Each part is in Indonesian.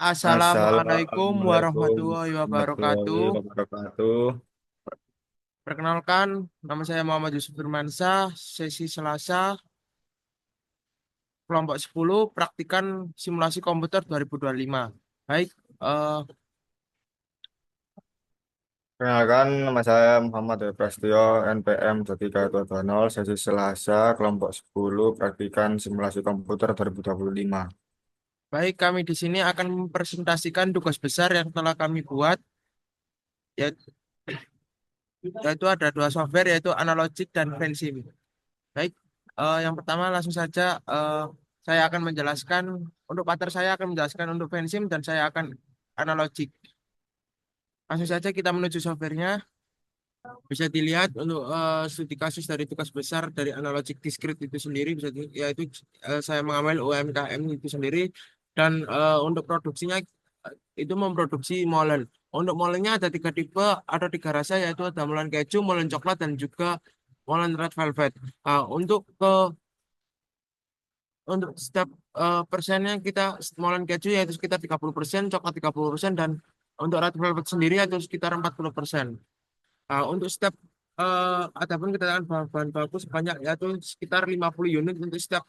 Assalamualaikum Assalamualaikum warahmatullahi warahmatullahi wabarakatuh. wabarakatuh. Perkenalkan, nama saya Muhammad Yusuf Firmansyah, sesi Selasa, kelompok 10, praktikan simulasi komputer 2025. Baik, eh, Perkenalkan, nama saya Muhammad Dwi Prasetyo, NPM 13220, sesi Selasa, kelompok 10, praktikan simulasi komputer 2025. baik kami di sini akan mempresentasikan tugas besar yang telah kami buat, yaitu, yaitu ada dua software, yaitu Analogic dan Vensim. Baik, yang pertama langsung saja saya akan menjelaskan, untuk partner saya akan menjelaskan untuk Vensim dan saya akan Analogic. Langsung saja kita menuju softwarenya. Bisa dilihat untuk studi kasus dari tugas besar dari analogic discrete itu sendiri, yaitu saya mengambil UMKM itu sendiri, dan untuk produksinya itu memproduksi molen. Untuk molennya ada tiga tipe, ada tiga rasa, yaitu ada molen keju, molen coklat, dan juga molen red velvet. Untuk setiap persennya kita molen keju yaitu sekitar 30%, coklat 30%, dan untuk red velvet sendiri yaitu sekitar 40%. Untuk setiap adapun kedatangan bahan baku sebanyak yaitu sekitar 50 unit untuk setiap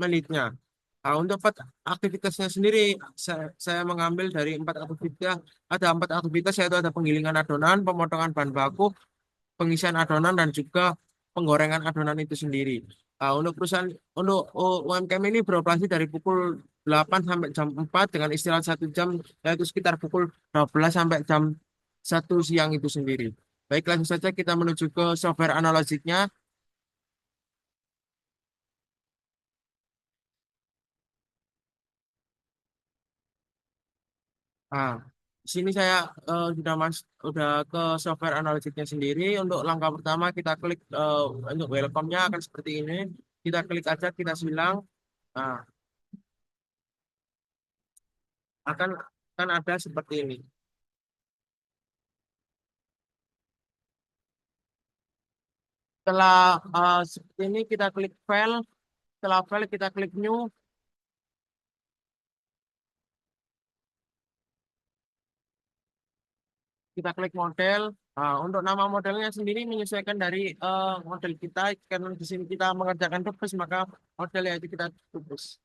menitnya. Untuk aktivitasnya sendiri, saya mengambil dari empat aktivitas. Ada empat aktivitas, yaitu ada penggilingan adonan, pemotongan bahan baku, pengisian adonan, dan juga penggorengan adonan itu sendiri. Untuk UMKM ini beroperasi dari pukul 8 sampai jam 4 dengan istirahat 1 jam, yaitu sekitar pukul 12 sampai jam 1 siang itu sendiri. Baik, langsung saja kita menuju ke software analoginya. Nah, di sini saya udah ke software analoginya sendiri. Untuk langkah pertama kita klik untuk welcome-nya akan seperti ini. Kita klik aja, kita silang. Nah, akan akan ada seperti ini. Setelah seperti ini kita klik file. Setelah file kita klik new. Kita klik model. Nah, untuk nama modelnya sendiri menyesuaikan dari model kita. Karena di sini kita mengerjakan tugas, maka modelnya itu kita tulis.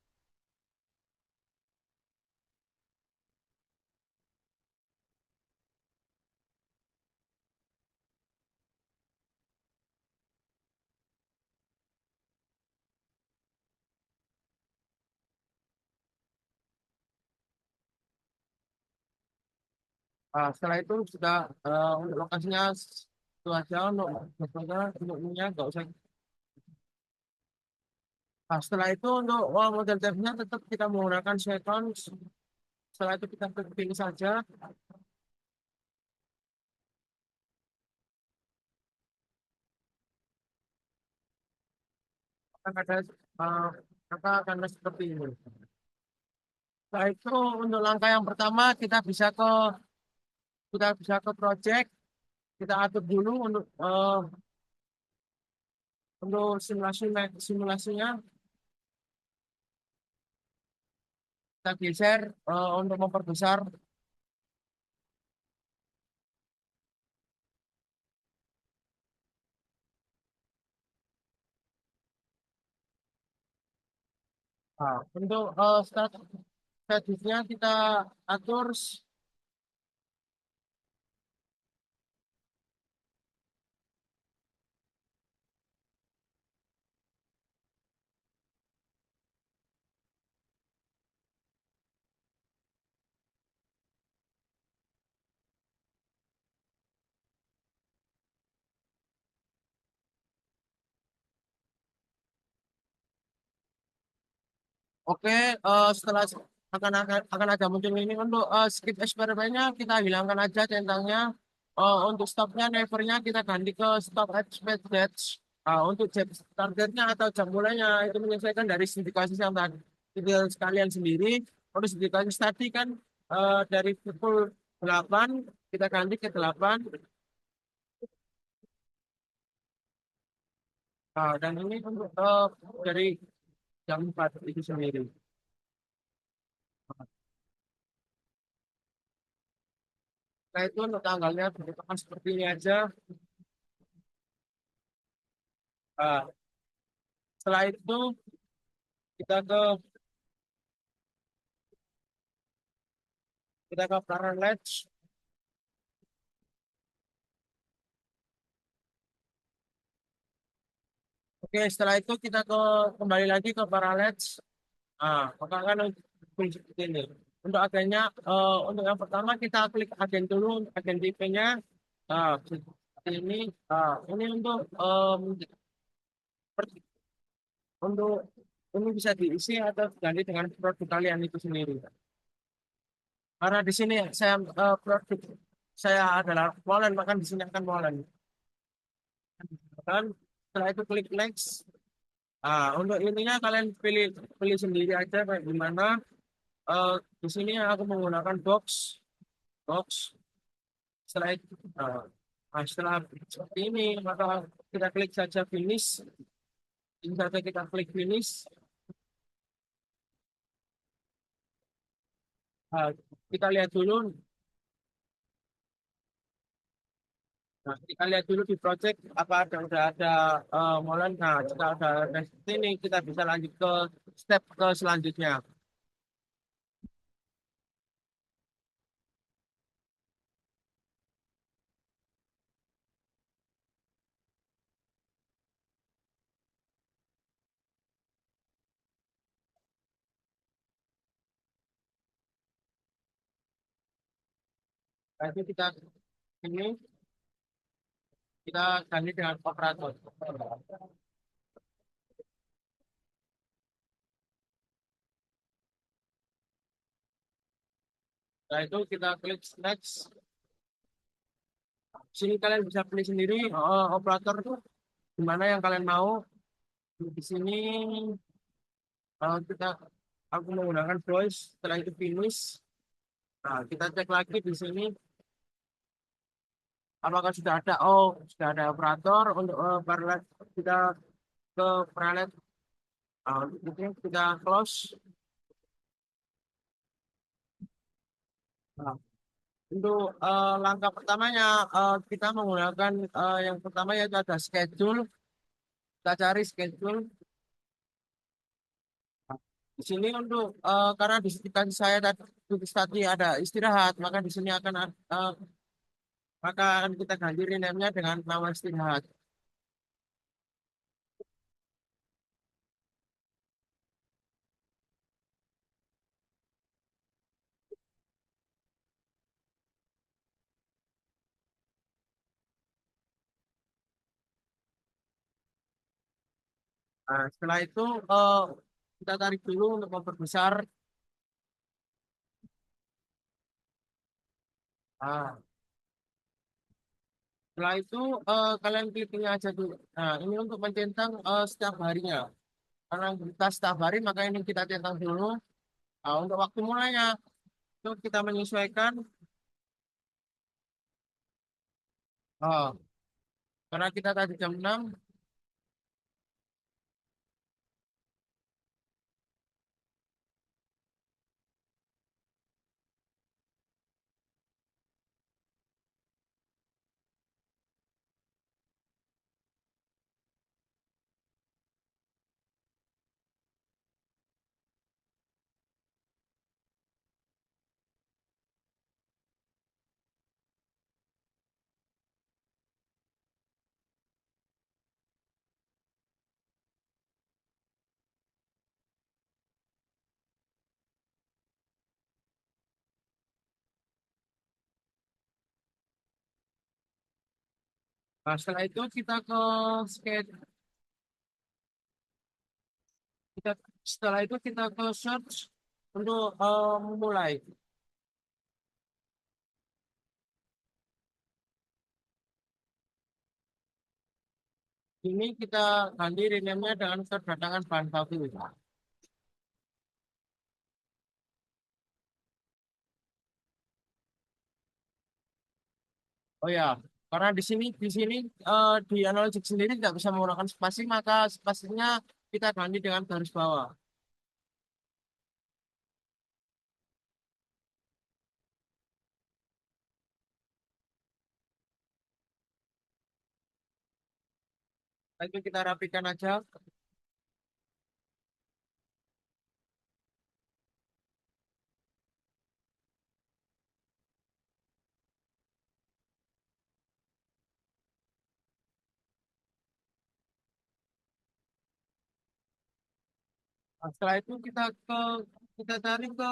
Setelah itu sudah untuk lokasinya itu aja, untuk untuk ininya nggak usah. Setelah itu untuk model tabnya tetap kita menggunakan sequence. Setelah itu kita pilih saja. Akan ada uh, maka akan ada seperti ini. Setelah itu untuk langkah yang pertama kita bisa ke project. Kita atur dulu untuk simulasinya. Kita geser untuk memperbesar. Untuk statusnya kita atur. Oke, setelah akan ada muncul ini untuk skip eksperimennya kita hilangkan aja centangnya. Untuk stopnya nevernya kita ganti ke stop at expect dates. Untuk jam targetnya atau jam mulainya itu menyesuaikan dari studi kasus yang tadi sekalian sendiri. Untuk studi kasus tadi kan dari pukul 8 kita ganti ke 8. Dan ini untuk dari jam 4 itu sendiri. Nah, itu untuk tanggalnya bentukan seperti ini aja. Nah, setelah itu kita ke Parallels. Oke, setelah itu kembali lagi ke Parallels. Maka kan untuk seperti ini. Untuk agennya, untuk yang pertama kita klik agen dulu, untuk agen IP-nya. Seperti ini. Ini per- untuk ini bisa diisi atau diganti dengan produk kalian itu sendiri. Karena di sini produk saya adalah molen, maka di sini akan molen. Dan setelah itu klik next. Untuk ininya kalian pilih pilih sendiri aja kayak gimana. Eh, di sini aku menggunakan box. Setelah itu, setelah seperti ini, maka kita klik saja finish. Ini saja kita klik finish. Ah, kita lihat dulu. Nah, kita lihat dulu di project apa udah ada molen. Nah, jika udah ada seperti ini, kita bisa lanjut ke step ke selanjutnya. Nanti ini kita ganti dengan operator. Setelah itu kita klik next. Sini kalian bisa pilih sendiri operator tuh gimana yang kalian mau. Di sini kalau aku menggunakan voice, setelah itu finish. Nah, kita cek lagi di sini apakah sudah ada. Oh, sudah ada operator untuk parallel. Kita ke parallel. Untuk itu kita close. Nah, untuk langkah pertamanya kita menggunakan yang pertama yaitu ada schedule. Kita cari schedule. Di sini untuk karena di sekitar saya tadi ada istirahat, maka di sini maka akan kita ganti rename-nya dengan nama istirahat. Nah, setelah itu kita tarik dulu untuk memperbesar. Nah, setelah itu kalian klik ini aja dulu. Nah, ini untuk mencentang setiap harinya. Karena kita setiap hari, maka ini kita centang dulu. Nah, untuk waktu mulainya, itu kita menyesuaikan. Oh, karena kita tadi jam 6, nah, setelah itu schedule. Kita, setelah itu kita ke search untuk memulai. Ini kita ganti rename-nya dengan kedatangan bahan baku. Oh ya, karena di sini di analogi sendiri tidak bisa menggunakan spasi, maka spasinya kita ganti dengan garis bawah. Itu kita rapikan aja. Nah, setelah itu kita tarik ke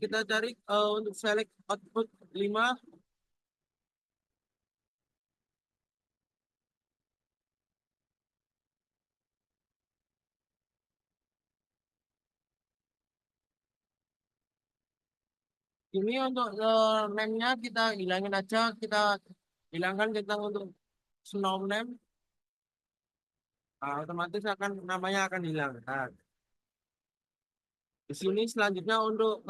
kita cari untuk select output 5. Ini untuk name-nya kita hilangin aja, kita hilangkan kita untuk snow name. Nah, otomatis akan namanya akan hilang. Nah, di sini selanjutnya untuk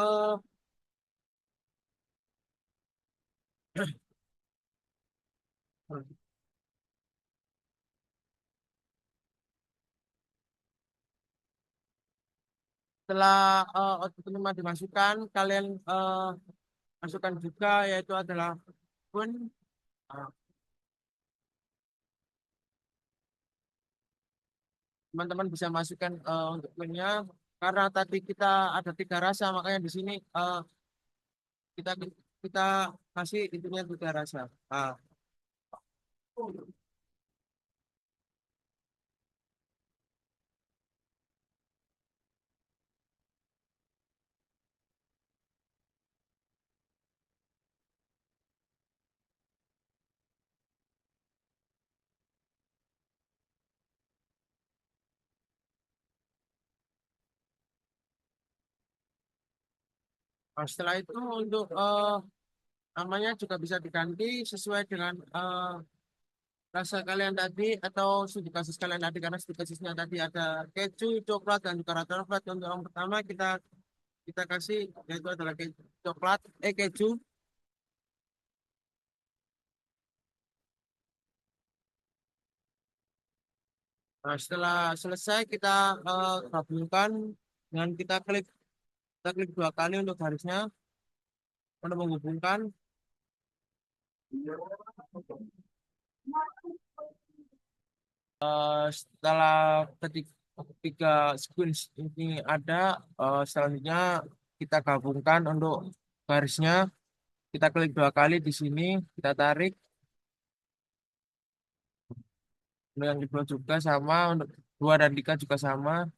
setelah output 5 dimasukkan, kalian masukkan juga yaitu adalah pun. Nah, teman-teman bisa masukkan untuk punya karena tadi kita ada 3 rasa, makanya di sini kita kita kasih intinya 3 rasa. Nah, setelah itu untuk namanya juga bisa diganti sesuai dengan rasa kalian tadi atau studi kasus kalian tadi, karena studi kasusnya tadi ada keju, coklat, dan juga rata coklat. Untuk yang pertama kita kasih yaitu adalah keju, coklat, keju. Nah, setelah selesai kita gabungkan dengan kita klik 2 kali untuk garisnya untuk menghubungkan. Setelah ketiga sequence ini ada, selanjutnya kita gabungkan untuk garisnya. Kita klik 2 kali di sini, kita tarik. Untuk yang kedua juga sama, untuk 2 dan 3 juga sama.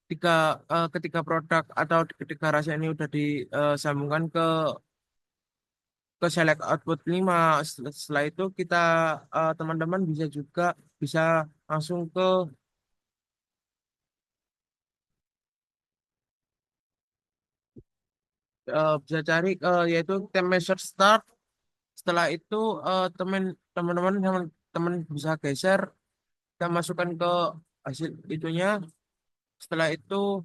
Ketika produk atau ketika rasa ini udah disambungkan ke select output 5. Setelah itu kita teman-teman bisa juga bisa langsung bisa cari yaitu time measure start. Setelah itu teman-teman teman bisa geser, kita masukkan ke hasil itunya. Setelah itu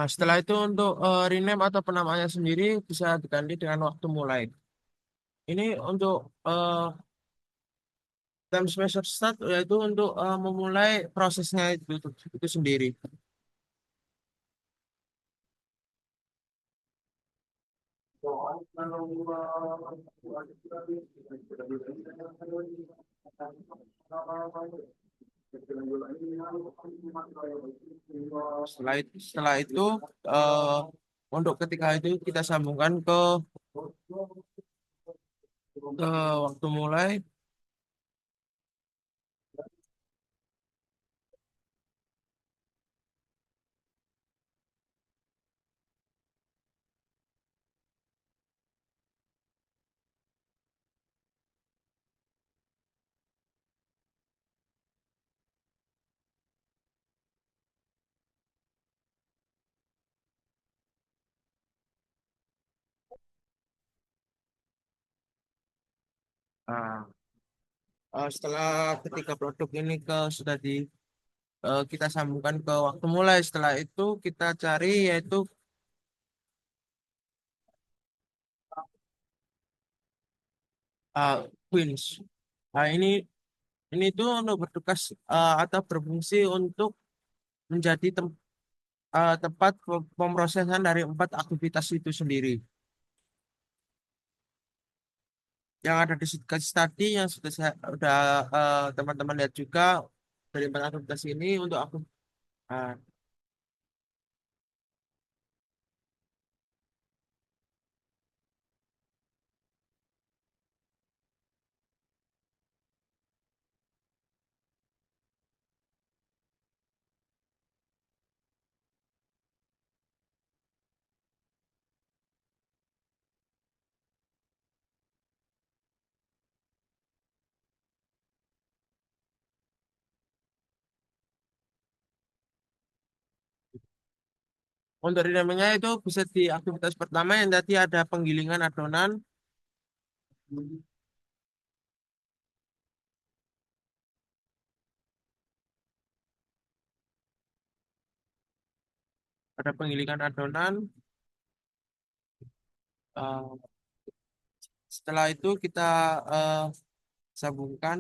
setelah itu untuk rename atau penamaannya sendiri bisa diganti dengan waktu mulai. Ini untuk time measure start yaitu untuk memulai prosesnya itu sendiri. Setelah itu eh, untuk ketika itu kita sambungkan ke waktu mulai. Nah, setelah ketika produk ini sudah kita sambungkan ke waktu mulai. Setelah itu kita cari yaitu uh, queens. Nah, ini tuh untuk bertugas atau berfungsi untuk menjadi tempat pemrosesan dari empat aktivitas itu sendiri. Yang ada di case tadi yang sudah teman-teman lihat juga dari empat aktivitas ini untuk aku. uh, untuk dinamanya itu bisa di aktivitas pertama yang tadi ada penggilingan adonan. Ada penggilingan adonan. uh, Setelah itu kita eh, sambungkan,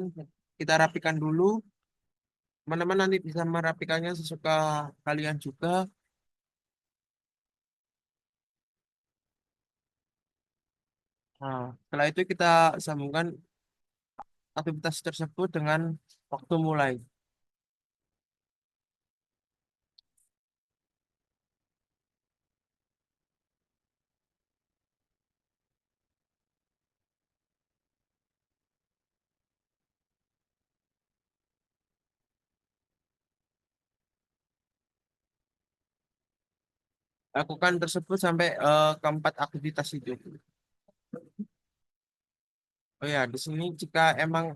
kita rapikan dulu. Teman-teman nanti bisa merapikannya sesuka kalian juga. Nah, setelah itu kita sambungkan aktivitas tersebut dengan waktu mulai. Lakukan tersebut sampai keempat aktivitas itu. Oh ya, di sini jika emang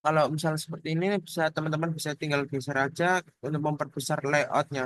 kalau misalnya seperti ini bisa teman-teman bisa tinggal geser aja untuk memperbesar layoutnya.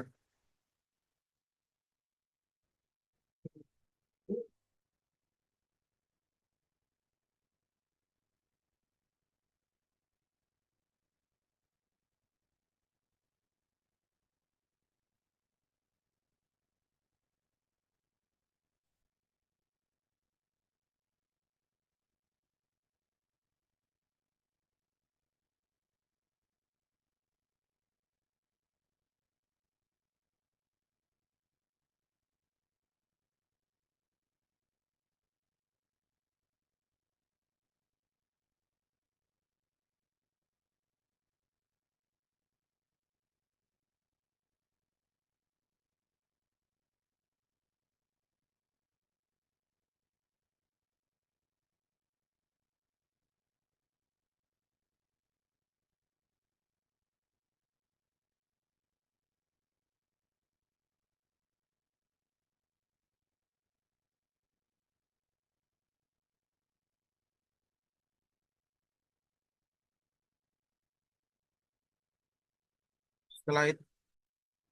Setelah itu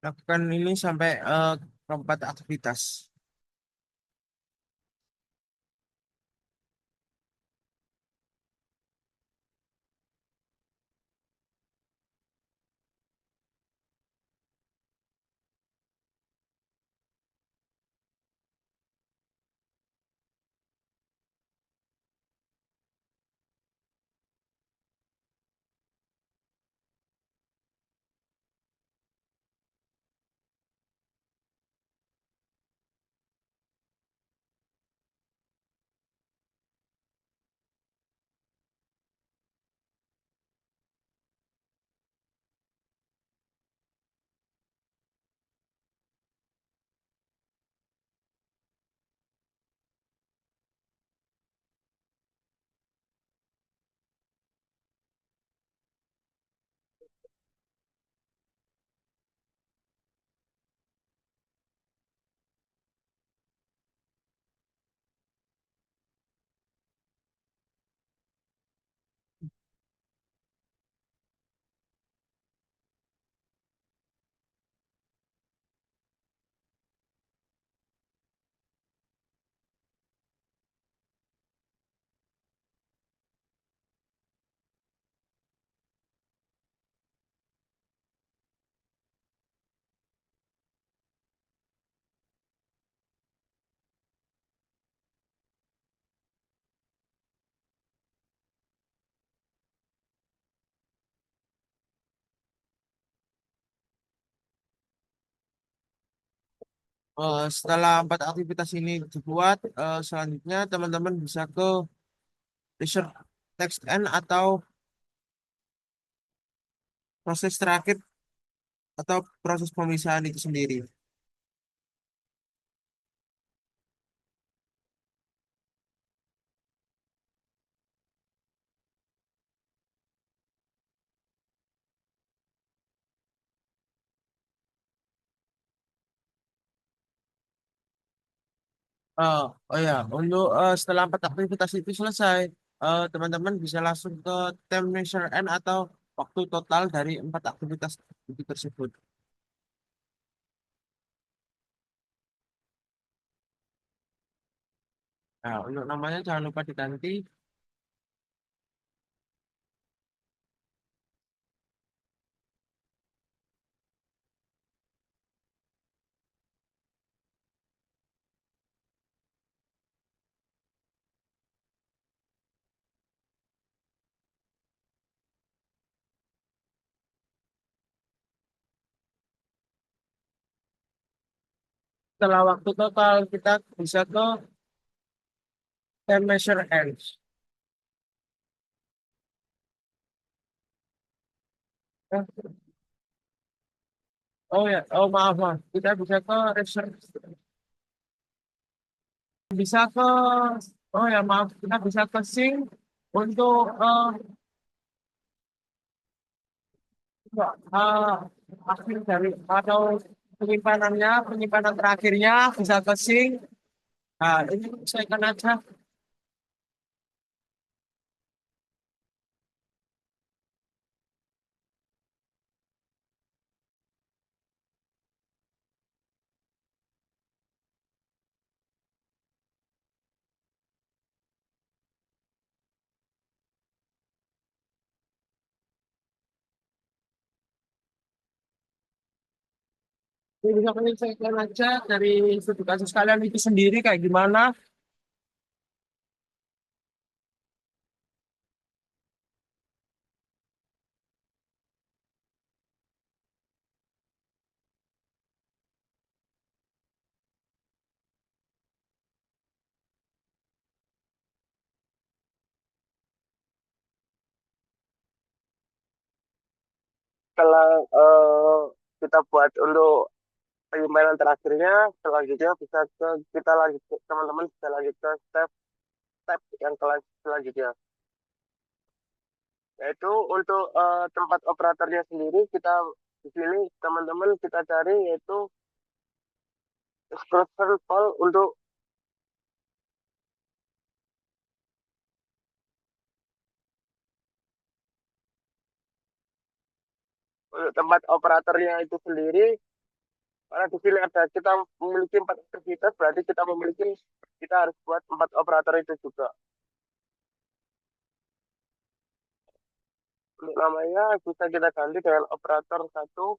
lakukan ini sampai keempat aktivitas. Setelah 4 aktivitas ini dibuat, selanjutnya teman-teman bisa ke research text end atau proses terakhir atau proses pemisahan itu sendiri. Oh ya, untuk setelah 4 aktivitas itu selesai, teman-teman bisa langsung ke time measure end atau waktu total dari 4 aktivitas itu tersebut. Nah, untuk namanya jangan lupa diganti. Setelah waktu total, kita bisa ke time measure ends. Oh ya, oh maaf, maaf. Kita bisa ke research, bisa ke, oh ya maaf, kita bisa ke sync untuk eh, akhir dari atau penyimpanan terakhirnya bisa ke sync. Nah, ini saya akan aja. Ini bisa menyelesaikan aja dari studi kasus kalian itu sendiri kayak gimana. Setelah kita buat untuk penyimpanan terakhirnya, selanjutnya bisa ke kita lanjut teman-teman bisa lanjut ke step step yang selanjutnya, yaitu untuk tempat operatornya sendiri. Kita di sini teman-teman kita cari yaitu expression call untuk tempat operatornya itu sendiri. Karena di sini ada kita memiliki 4 aktivitas, berarti kita harus buat 4 operator itu juga. Untuk namanya bisa kita ganti dengan operator satu.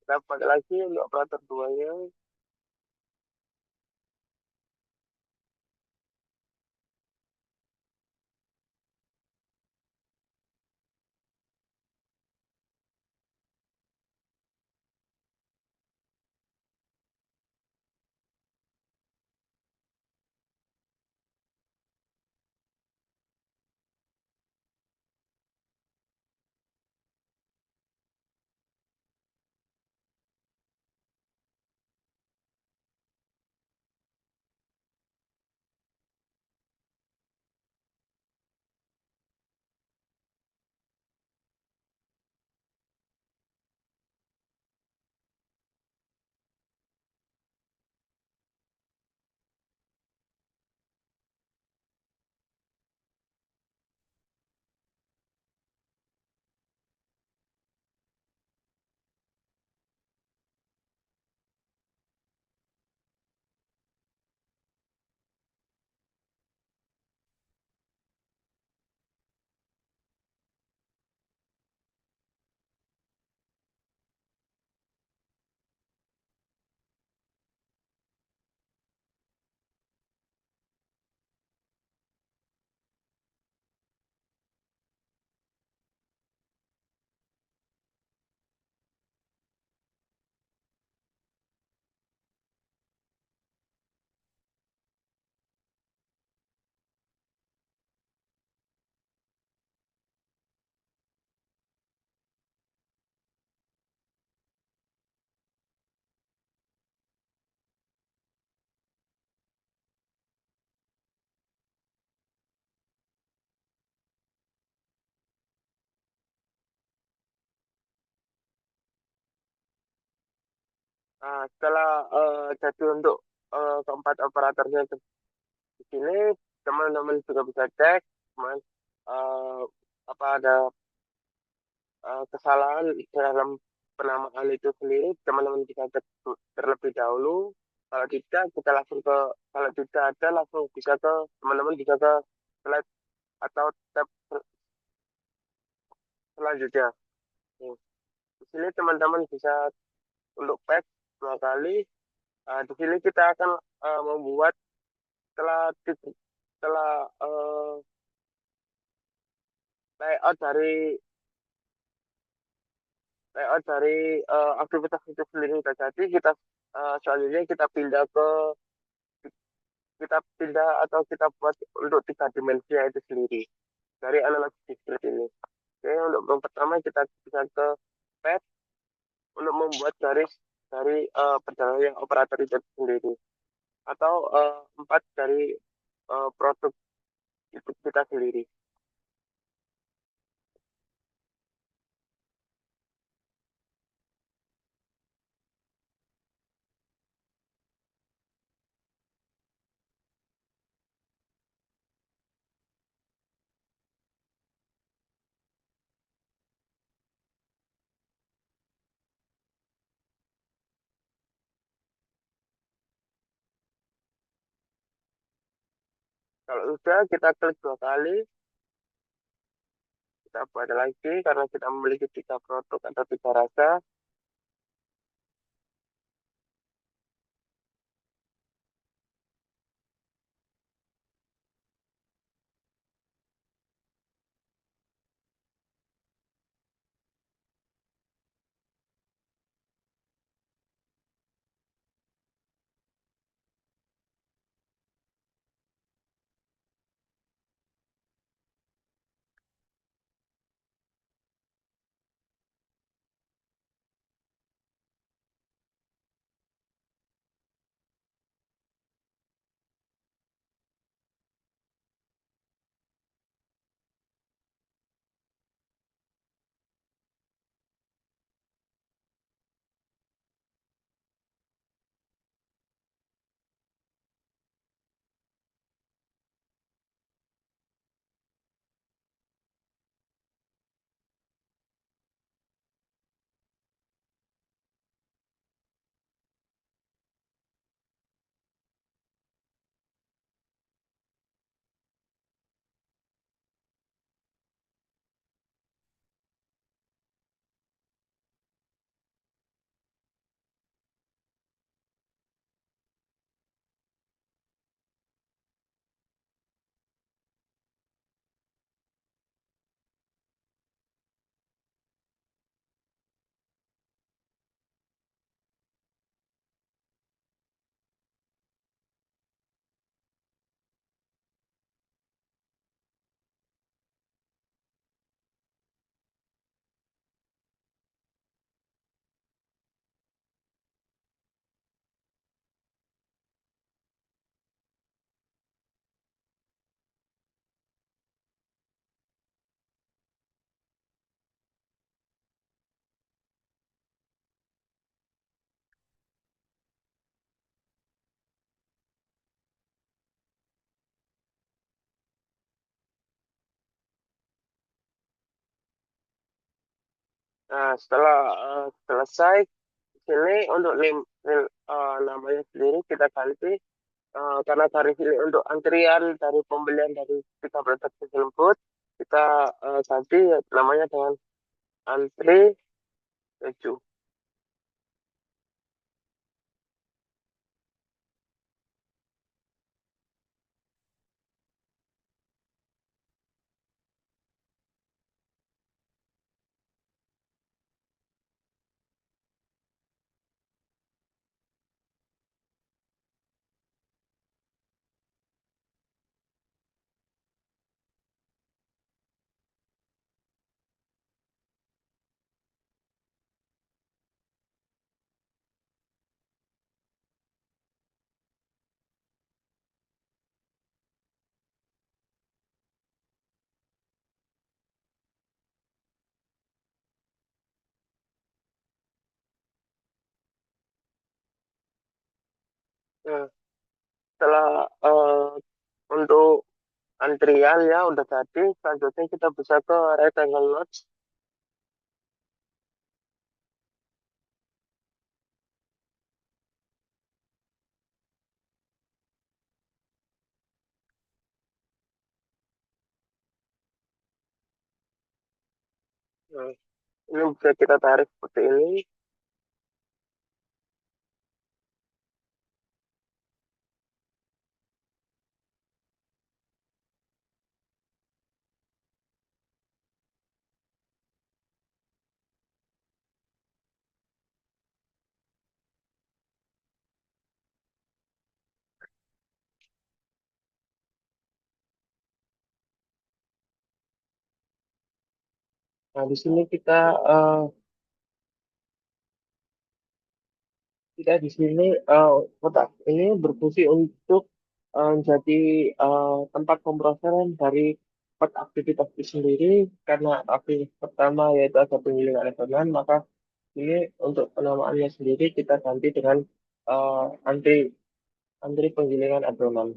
Kita pakai lagi untuk operator duanya. Nah, setelah jadi untuk keempat operatornya di sini, teman-teman juga bisa cek, teman, eh, apa ada kesalahan dalam penamaan itu sendiri, teman-teman bisa cek terlebih dahulu. Kalau tidak, kita langsung ke, kalau tidak ada, langsung bisa ke, teman-teman bisa ke slide atau tab selanjutnya. Nih, di sini teman-teman bisa untuk pack 2 kali. Di sini kita akan membuat setelah setelah layout dari aktivitas itu sendiri sudah jadi, kita selanjutnya kita pindah atau kita buat untuk 3 dimensi itu sendiri dari analogi discrete ini. Oke, untuk yang pertama kita bisa ke pad untuk membuat garis dari perjalanan yang operator itu sendiri, atau 4 dari produk itu kita sendiri. Kalau sudah, kita klik 2 kali, kita buat lagi karena kita memiliki 3 produk atau 3 rasa. Nah, setelah selesai, sini untuk namanya sendiri kita ganti, karena tarif ini untuk antrian dari pembelian dari 3 produk tersebut, kita ganti namanya dengan antri keju. Nah, setelah untuk antrian ya udah tadi, selanjutnya kita bisa ke Rectangle Lodge. Nah, ini bisa kita tarik seperti ini. Nah, di sini eh, kita di sini kotak ini berfungsi untuk jadi tempat pemrosesan dari empat aktivitas itu sendiri. Karena aktivitas pertama yaitu ada penggilingan adonan, maka ini untuk penamaannya sendiri kita ganti dengan eh, anti antri penggilingan adonan.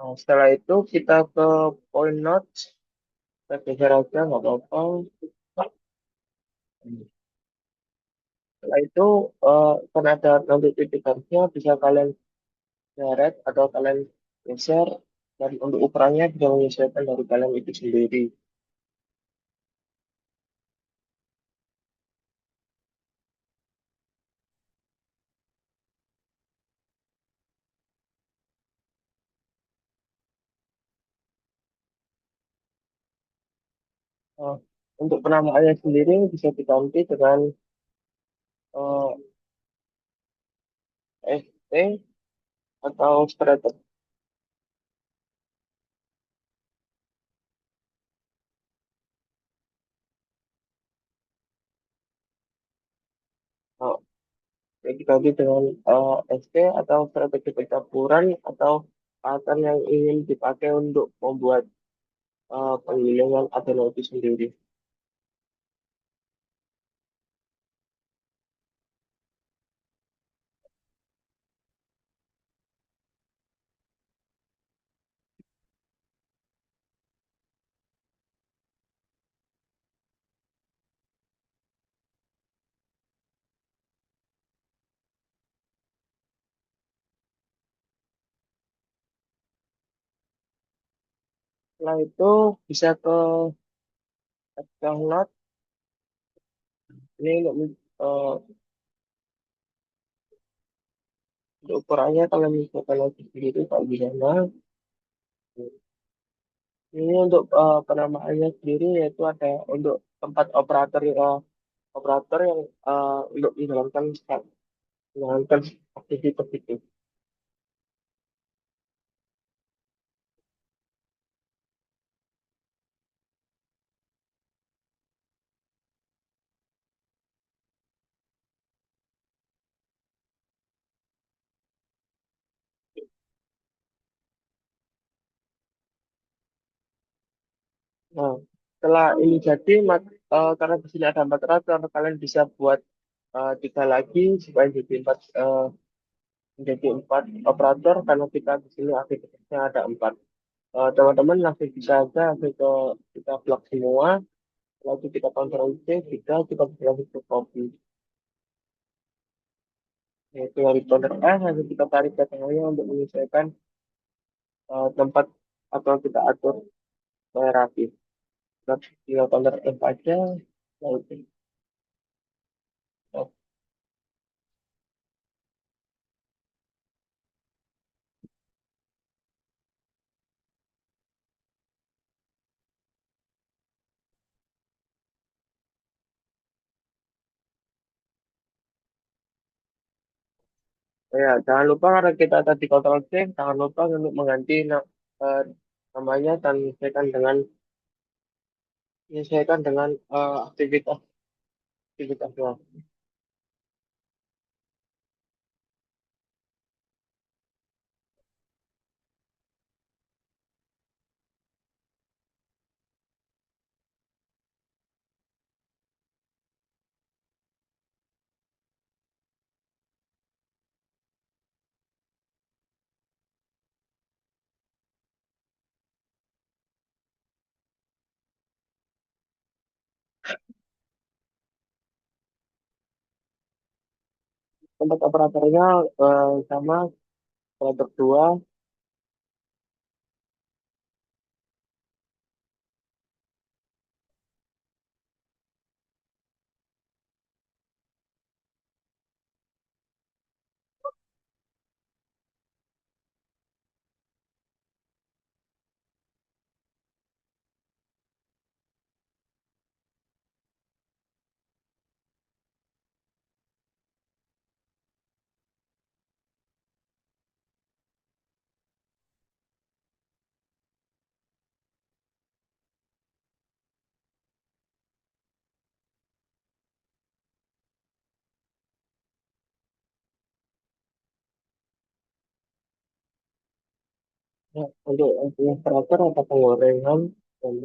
Nah, setelah itu kita ke point notes, kita geser aja nggak apa-apa. Setelah itu karena ada nanti titik garisnya bisa kalian seret atau kalian geser dan untuk ukurannya bisa menyesuaikan dari kalian itu sendiri. Nah, untuk penamaannya sendiri bisa diganti dengan eh, ST atau strategy. Nah, ya diganti dengan ST atau strategi pencampuran atau pattern yang ingin dipakai untuk membuat penggilingan adonan itu sendiri. Setelah itu bisa ke download. Ini untuk ukurannya kalau misalkan lagi sendiri Pak Bidana. Ini untuk penamaannya sendiri yaitu ada untuk tempat operator yang untuk menjalankan aktivitas itu. Nah, setelah ini jadi, karena di sini ada 400, kalian bisa buat tiga lagi supaya menjadi empat operator karena kita di sini aktivitasnya ada empat. Teman-teman langsung bisa aja langsung kita blok semua, lalu kita Ctrl C, kita bisa langsung ke copy. Yaitu dari Ctrl S, langsung kita tarik ke tengahnya untuk menyesuaikan tempat atau kita atur supaya rapi. Kita tinggal Ctrl F aja, lalu ya, jangan lupa karena kita tadi Ctrl C, jangan lupa untuk mengganti namanya dan menyesuaikan dengan aktivitasnya. Tempat operatornya sama operator dua. Ya, untuk operator atau penggorengan. Dan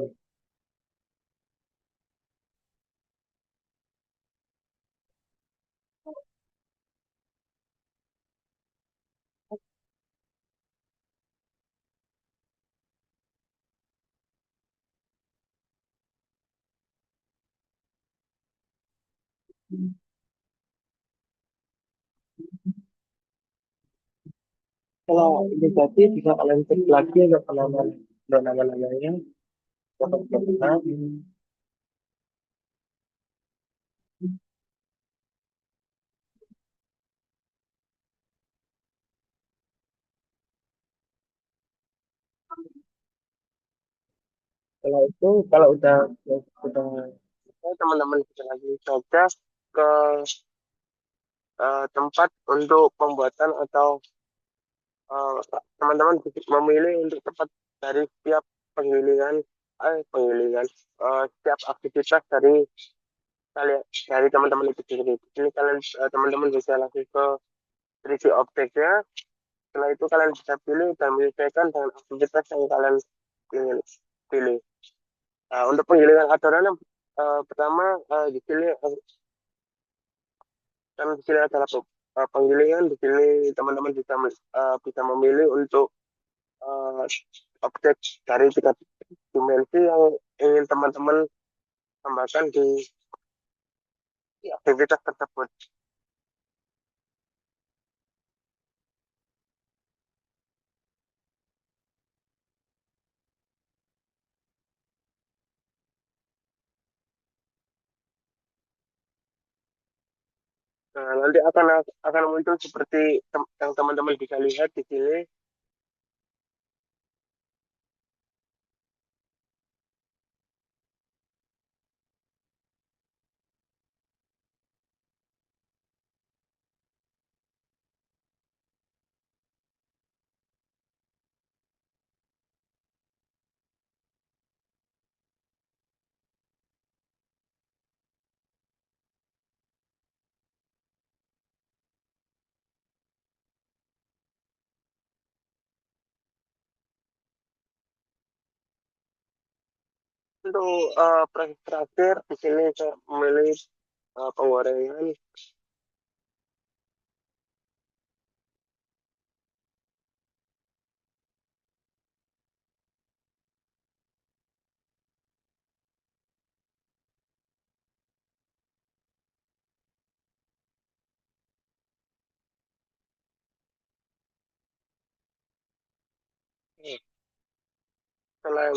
kalau jadi bisa kalian cek lagi untuk nama-namanya. Dapat kita. Kalau itu, kalau udah teman-teman bisa lagi coba ke tempat untuk pembuatan atau eh, teman-teman memilih untuk tempat dari setiap penggilingan, penggilingan, setiap aktivitas kalian dari teman-teman itu sendiri. Ini kalian teman-teman bisa langsung ke 3D objeknya. Setelah itu kalian bisa pilih dan menyesuaikan dengan aktivitas yang kalian ingin pilih. Untuk penggilingan adonan yang pertama dipilih kan di sini adalah penggilingan. Di sini teman-teman bisa memilih untuk eh, objek dari tiga dimensi yang ingin teman-teman tambahkan di aktivitas tersebut. Nah, nanti akan muncul seperti yang teman-teman bisa lihat di sini. Untuk proses terakhir di sini saya memilih penggorengan. Setelah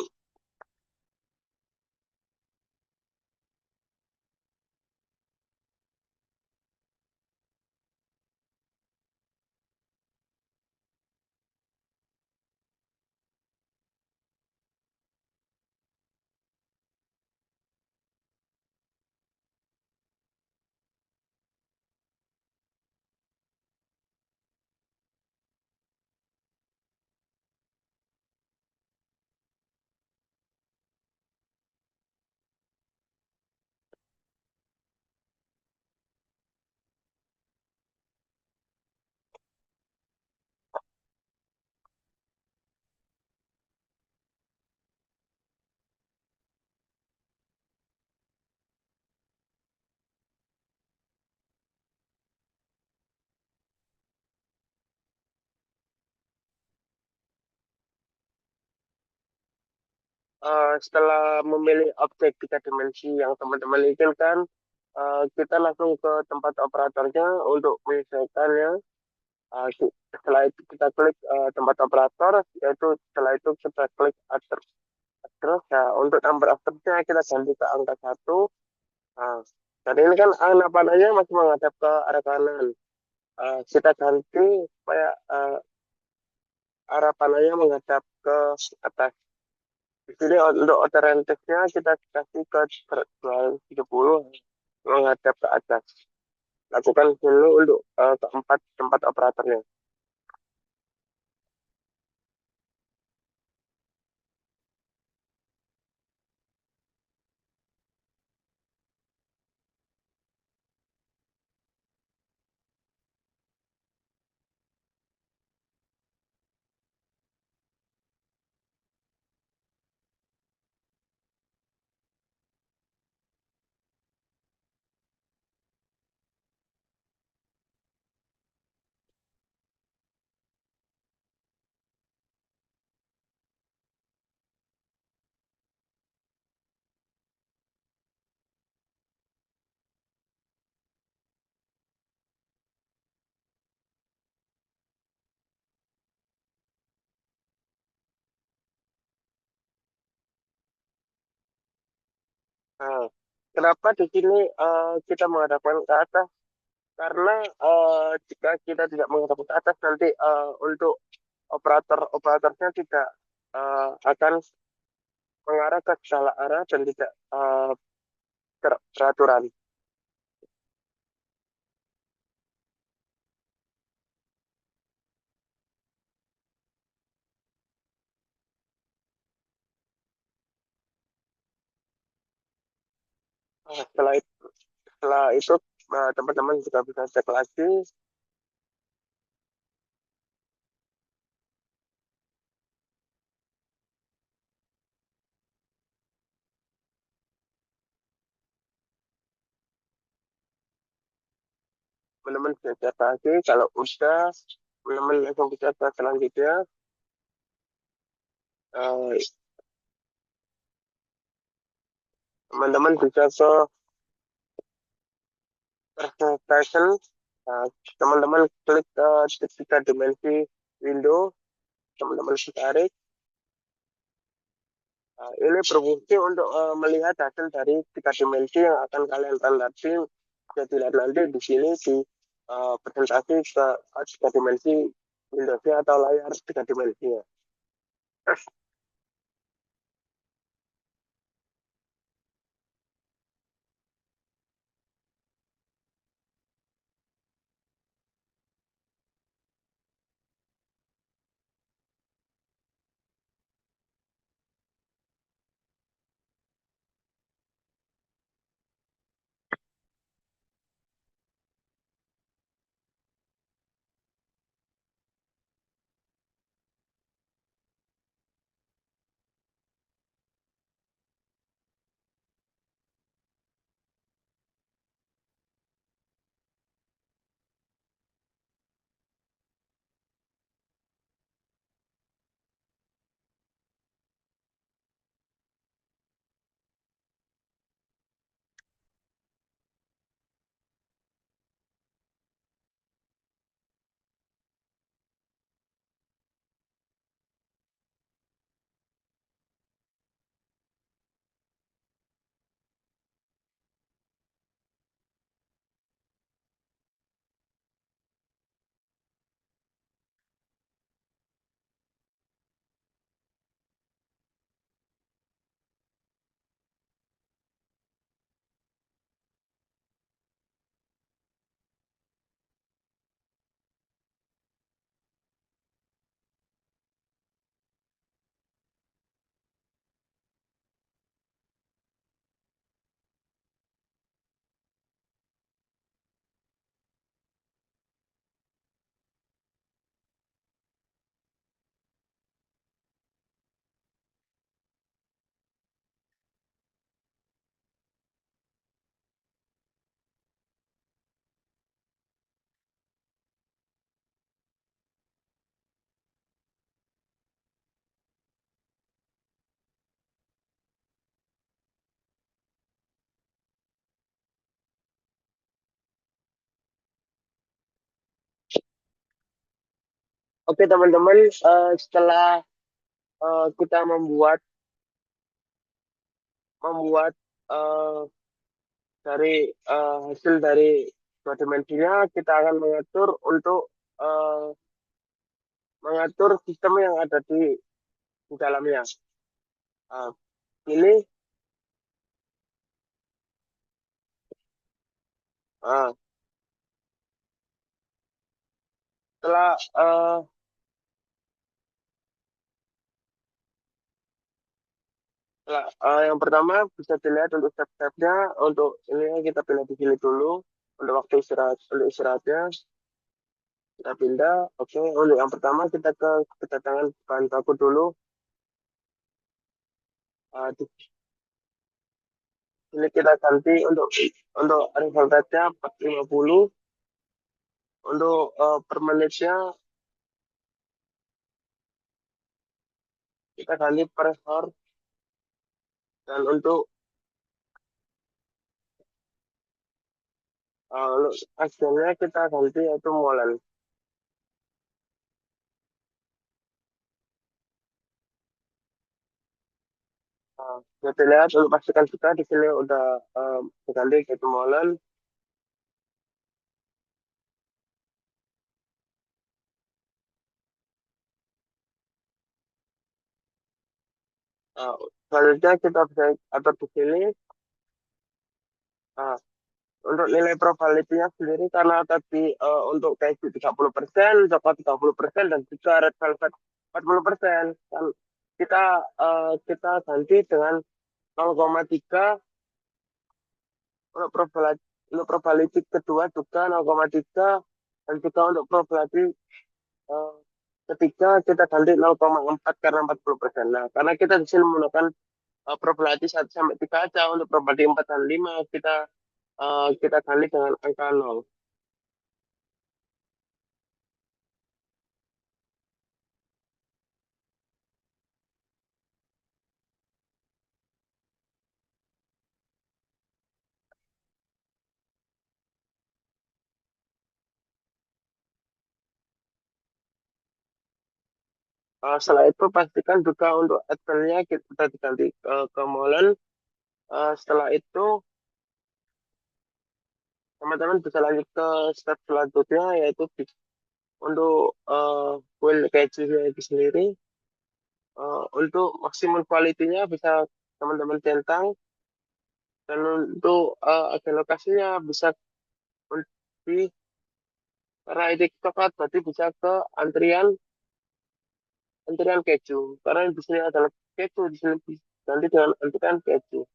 setelah memilih objek tiga dimensi yang teman-teman inginkan, kita langsung ke tempat operatornya untuk menyelesaikannya. Setelah itu kita klik tempat operator, yaitu setelah itu kita klik address. Terus ya untuk number address-nya kita ganti ke angka 1. Nah, dan ini kan anak panahnya masih menghadap ke arah kanan. Kita ganti supaya arah panahnya menghadap ke atas. Di sini untuk order nya kita kasih ke 230 menghadap ke atas. Lakukan dulu untuk keempat tempat operatornya. Nah, kenapa di sini kita menghadapkan ke atas? Karena jika kita tidak menghadap ke atas nanti untuk operatornya tidak akan mengarah ke salah arah dan tidak teraturan. Setelah itu teman-teman juga bisa cek lagi. Teman-teman bisa cek lagi. Kalau udah, teman-teman langsung bisa ke selanjutnya. Eh, Teman-teman bisa ke presentation. Nah, teman-teman klik tiga dimensi window, teman-teman tarik. Nah, ini berfungsi untuk melihat hasil dari tiga dimensi yang akan kalian tandai. Jadi nanti di sini di presentasi ke tiga dimensi Windows atau layar tiga dimensi ya. Oke teman-teman, setelah kita membuat membuat eh, hasil dari dua dimensinya, kita akan mengatur untuk eh, mengatur sistem yang ada di dalamnya. Uh, ini uh, setelah yang pertama bisa dilihat untuk step-stepnya. Untuk ini kita pindah di sini dulu. Untuk waktu istirahat, untuk istirahatnya kita pindah. Oke, untuk yang pertama kita ke kedatangan bahan baku dulu. Di sini kita ganti untuk arrival rate-nya 450. Untuk per menitnya kita ganti per hour. Dan untuk hasilnya kita ganti yaitu molen. Bisa dilihat untuk pastikan kita di sini udah diganti yaitu molen. Uh, Selanjutnya kita bisa atur di sini. Nah, untuk nilai probability-nya sendiri karena tadi untuk keju 30%, coklat 30%, dan juga red velvet 40%. Dan kita ganti dengan 0,3 untuk probability kedua juga 0,3, dan juga untuk probability eh, ketiga kita ganti 0,4 karena 40%. Nah, karena kita di sini menggunakan probability 1 sampai 3 aja. Untuk probability 4 dan 5 kita ganti dengan angka 0. Setelah itu pastikan juga untuk adminnya kita diganti ke Molen. Setelah itu teman-teman bisa lanjut ke step selanjutnya yaitu untuk build kejunya itu sendiri. Untuk maksimum quality-nya bisa teman-teman centang, dan untuk agen lokasinya bisa di karena itu coklat berarti bisa ke antrian antrian keju, karena di sini adalah keju, di sini nanti dengan antrian keju.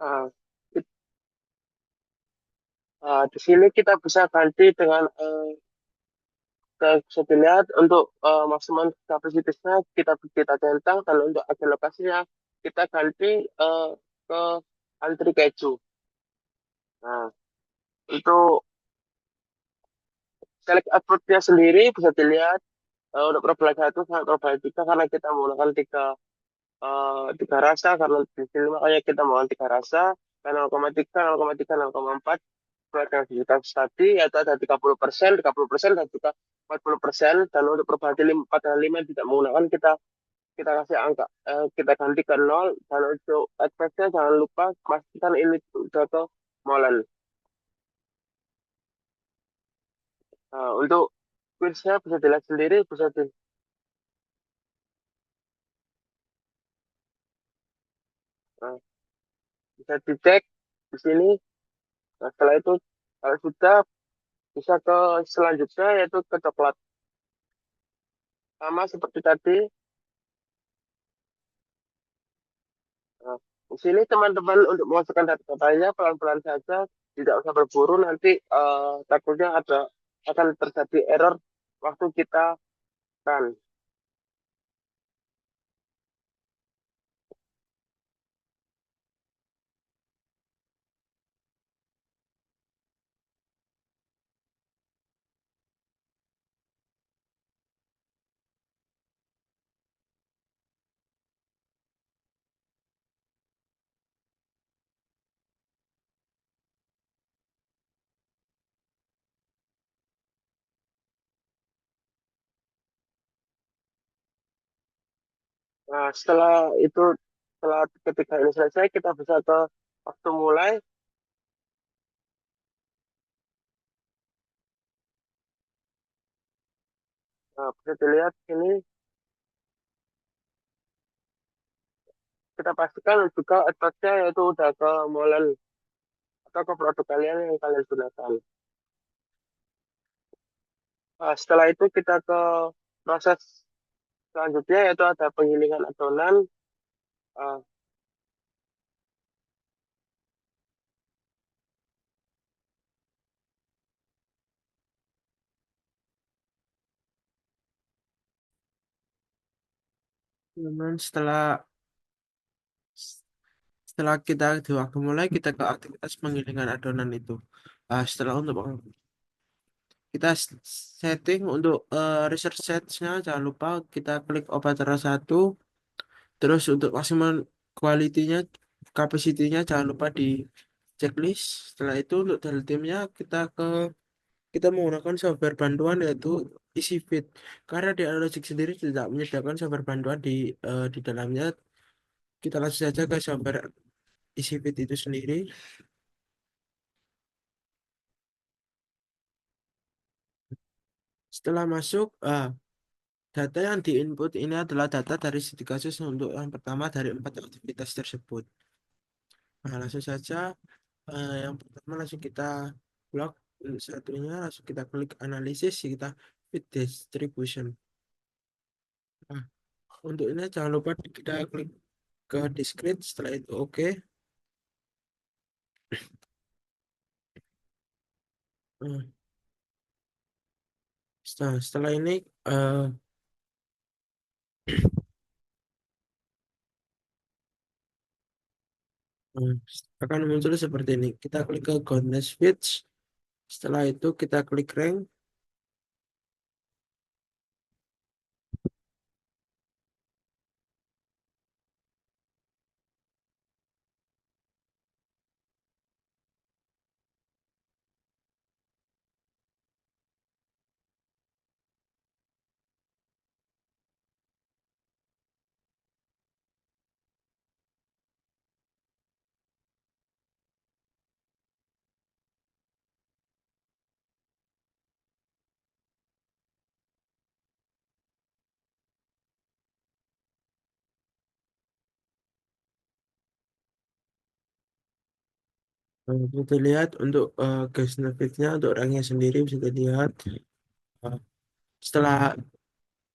Ah, di di sini kita bisa ganti dengan bisa dilihat untuk maksimum kapasitasnya kita centang dan untuk agen lokasinya kita ganti ke antri keju. Nah, untuk select approach-nya sendiri bisa dilihat untuk profil satu sangat profil tiga karena kita menggunakan tiga rasa karena di sini makanya kita menggunakan tiga rasa dan 0,3, 0,3, 0,4 produktivitas tadi yaitu ada 30%, 30% dan juga 40% dan untuk probability 4 dan 5 tidak menggunakan kita kita kasih angka kita ganti ke nol dan untuk advice-nya jangan lupa pastikan ini sudah ke molen. Untuk quiz-nya bisa dilihat sendiri uh, bisa dicek di sini. Nah, setelah itu kalau sudah bisa ke selanjutnya yaitu ke coklat sama seperti tadi. Nah, di sini teman-teman untuk memasukkan data-datanya pelan-pelan saja, tidak usah berburu nanti takutnya akan terjadi error waktu kita run. Nah, setelah ketika ini selesai kita bisa ke waktu mulai. Nah, bisa dilihat ini kita pastikan juga advice-nya yaitu udah ke molen atau ke produk kalian yang kalian gunakan. Nah, setelah itu kita ke proses selanjutnya yaitu ada penggilingan adonan. Uh, Kemudian setelah kita di waktu mulai kita ke aktivitas penggilingan adonan itu. Setelah untuk kita setting untuk research set-nya jangan lupa kita klik operator satu. Terus untuk maksimal quality-nya, capacity-nya jangan lupa di checklist. Setelah itu untuk timnya kita menggunakan software bantuan yaitu EasyFit. Karena di Analogic sendiri tidak menyediakan software bantuan di dalamnya. Kita langsung saja ke software EasyFit itu sendiri. Setelah masuk, data yang diinput ini adalah data dari studi kasus untuk yang pertama dari 4 aktivitas tersebut. Nah, langsung saja yang pertama langsung kita blok satunya langsung kita klik analisis kita fit distribution. Nah, untuk ini jangan lupa kita klik ke discrete setelah itu oke. Nah, setelah ini eh, eh, akan muncul seperti ini. Kita klik ke Godness Fits. Setelah itu kita klik rank. Bisa dilihat untuk gas nya untuk ranknya sendiri bisa dilihat. Eh, Setelah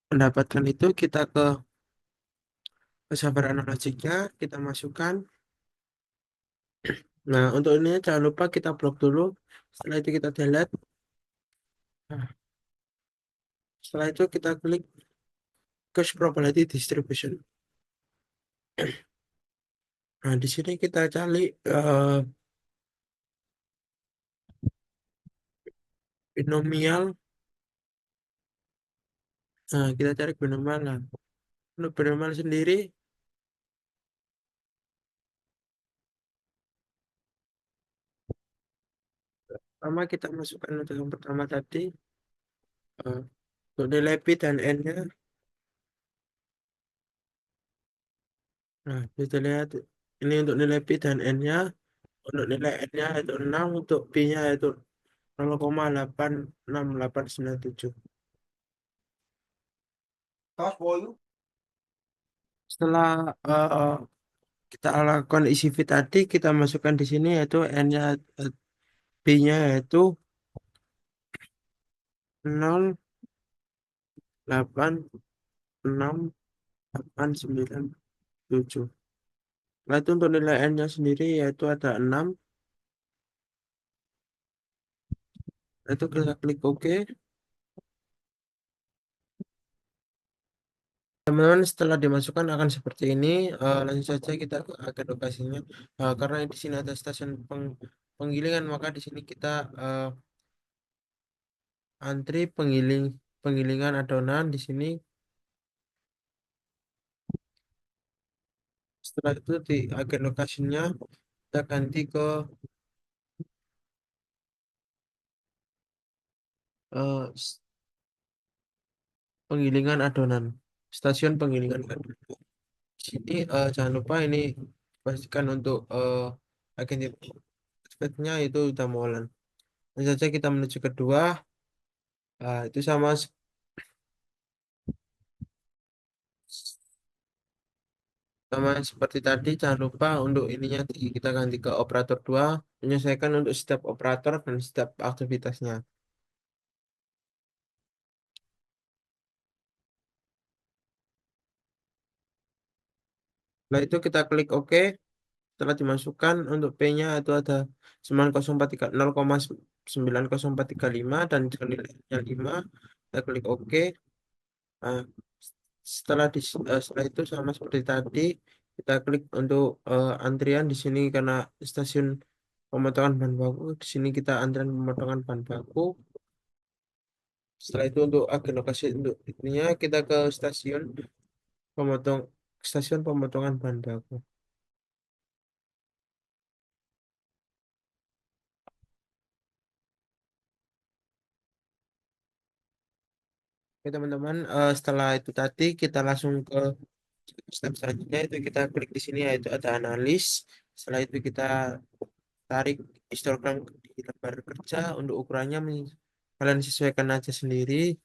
mendapatkan itu kita ke sabar analogiknya kita masukkan Nah, untuk ini jangan lupa kita blok dulu. Setelah itu kita delete. Nah, setelah itu kita klik Cache Probability Distribution. Nah, di sini kita cari binomial. Nah, kita cari binomial. Nah, untuk binomial sendiri, pertama kita masukkan untuk yang pertama tadi, eh, untuk nilai P dan N-nya. Nah, bisa lihat ini untuk nilai P dan N-nya. Untuk nilai N-nya itu 6, untuk P-nya itu 0,86897. Setelah kita lakukan isi V tadi, kita masukkan di sini yaitu N-nya, B-nya yaitu 0,8689,7. Nah, itu untuk nilai N-nya sendiri yaitu ada 6. Itu kita klik OK. Teman-teman, setelah dimasukkan akan seperti ini. Langsung saja kita ke agen lokasinya. Karena di sini ada stasiun penggilingan, maka di sini kita antri penggilingan adonan di sini. Setelah itu di agen lokasinya kita ganti ke eh, penggilingan adonan, stasiun penggilingan adonan. Di sini jangan lupa ini pastikan untuk agen nya itu udah molen. Langsung saja kita menuju kedua. Itu sama seperti tadi, jangan lupa untuk ininya kita ganti ke operator 2, menyesuaikan untuk setiap operator dan setiap aktivitasnya. Setelah itu kita klik OK. Setelah dimasukkan untuk P-nya itu ada 0,435 dan nilainya 5. Kita klik OK. Nah, setelah itu sama seperti tadi, kita klik untuk antrian di sini karena stasiun pemotongan bahan baku. Di sini kita antrian pemotongan bahan baku. Setelah itu untuk agen lokasi untuk ininya kita ke pemotong stasiun pemotongan bahan baku. Oke teman-teman, setelah itu tadi kita langsung ke step selanjutnya, itu kita klik di sini yaitu ada analis. Setelah itu kita tarik histogram di lembar kerja untuk ukurannya, kalian sesuaikan aja sendiri.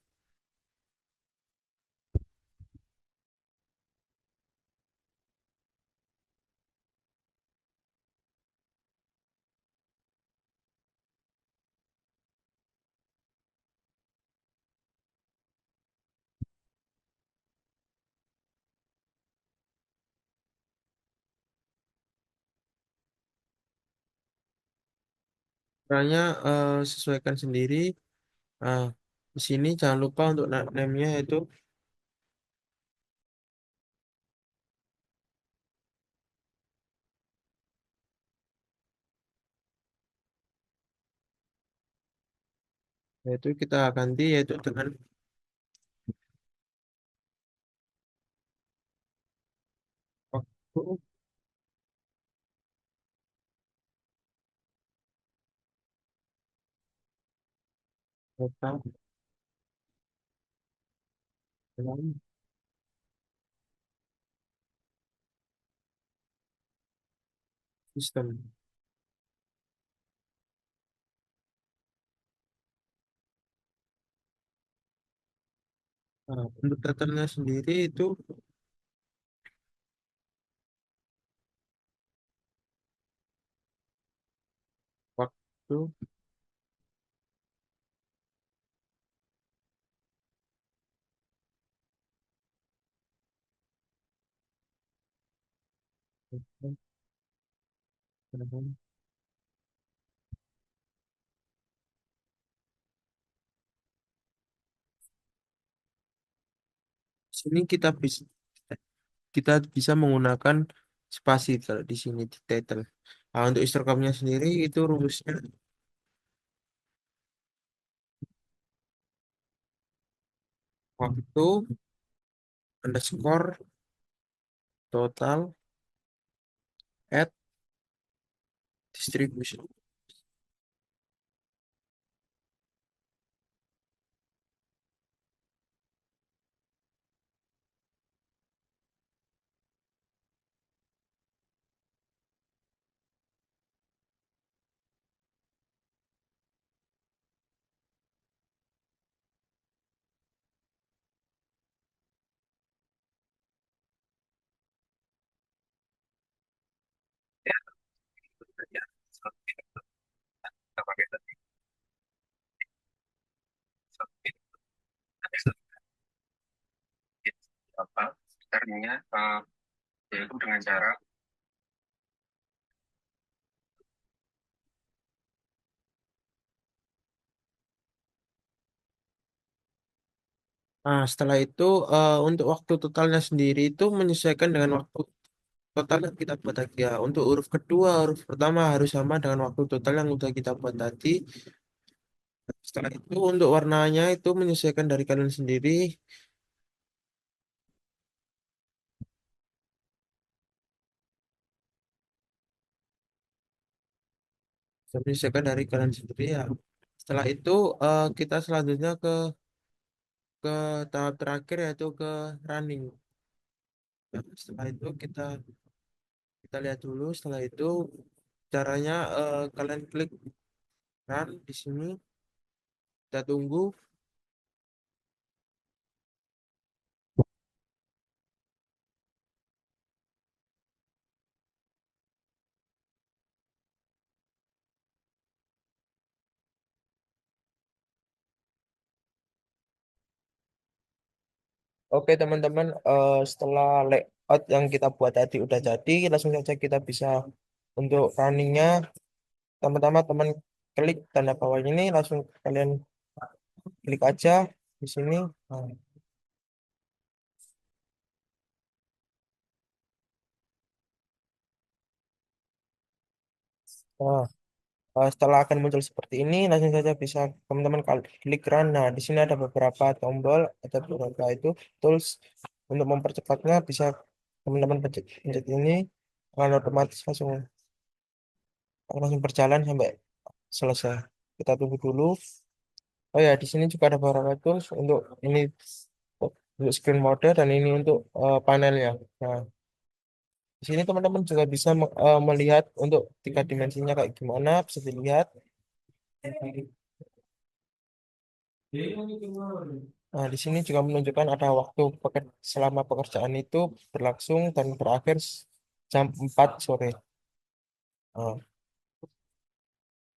Ukurannya sesuaikan sendiri. Nah, di sini jangan lupa untuk name-nya yaitu kita ganti yaitu dengan waktu total dalam sistem. Nah, untuk datanya sendiri itu waktu Mhm. Sini kita bisa menggunakan spasi kalau di sini di title. Nah, untuk Instagramnya sendiri itu rumusnya waktu underscore total at distribution. Apa caranya yaitu dengan cara setelah itu untuk waktu totalnya sendiri itu menyesuaikan dengan waktu total yang kita buat tadi ya. Untuk huruf kedua, huruf pertama harus sama dengan waktu total yang udah kita buat tadi. Setelah itu untuk warnanya itu menyesuaikan dari kalian sendiri. Menyesuaikan dari kalian sendiri ya. Setelah itu kita selanjutnya ke tahap terakhir yaitu ke running. Nah, setelah itu kita lihat dulu. Setelah itu caranya kalian klik run di sini. Kita tunggu. Oke teman-teman, setelah layout yang kita buat tadi udah jadi, langsung saja kita bisa untuk runningnya. Pertama-tama teman klik tanda bawah ini, langsung kalian klik aja di sini. Nah, nah, setelah akan muncul seperti ini, langsung saja bisa teman-teman klik run. Nah, di sini ada beberapa tombol, ada beberapa itu tools untuk mempercepatnya. Bisa teman-teman pencet, pencet ini, akan otomatis langsung berjalan sampai selesai. Kita tunggu dulu. Oh ya, di sini juga ada beberapa tools untuk ini untuk screen mode dan ini untuk panelnya. Nah, di sini teman-teman juga bisa melihat untuk tiga dimensinya kayak gimana, bisa dilihat. Nah, di sini juga menunjukkan ada waktu selama pekerjaan itu berlangsung dan berakhir jam 4 sore. Nah,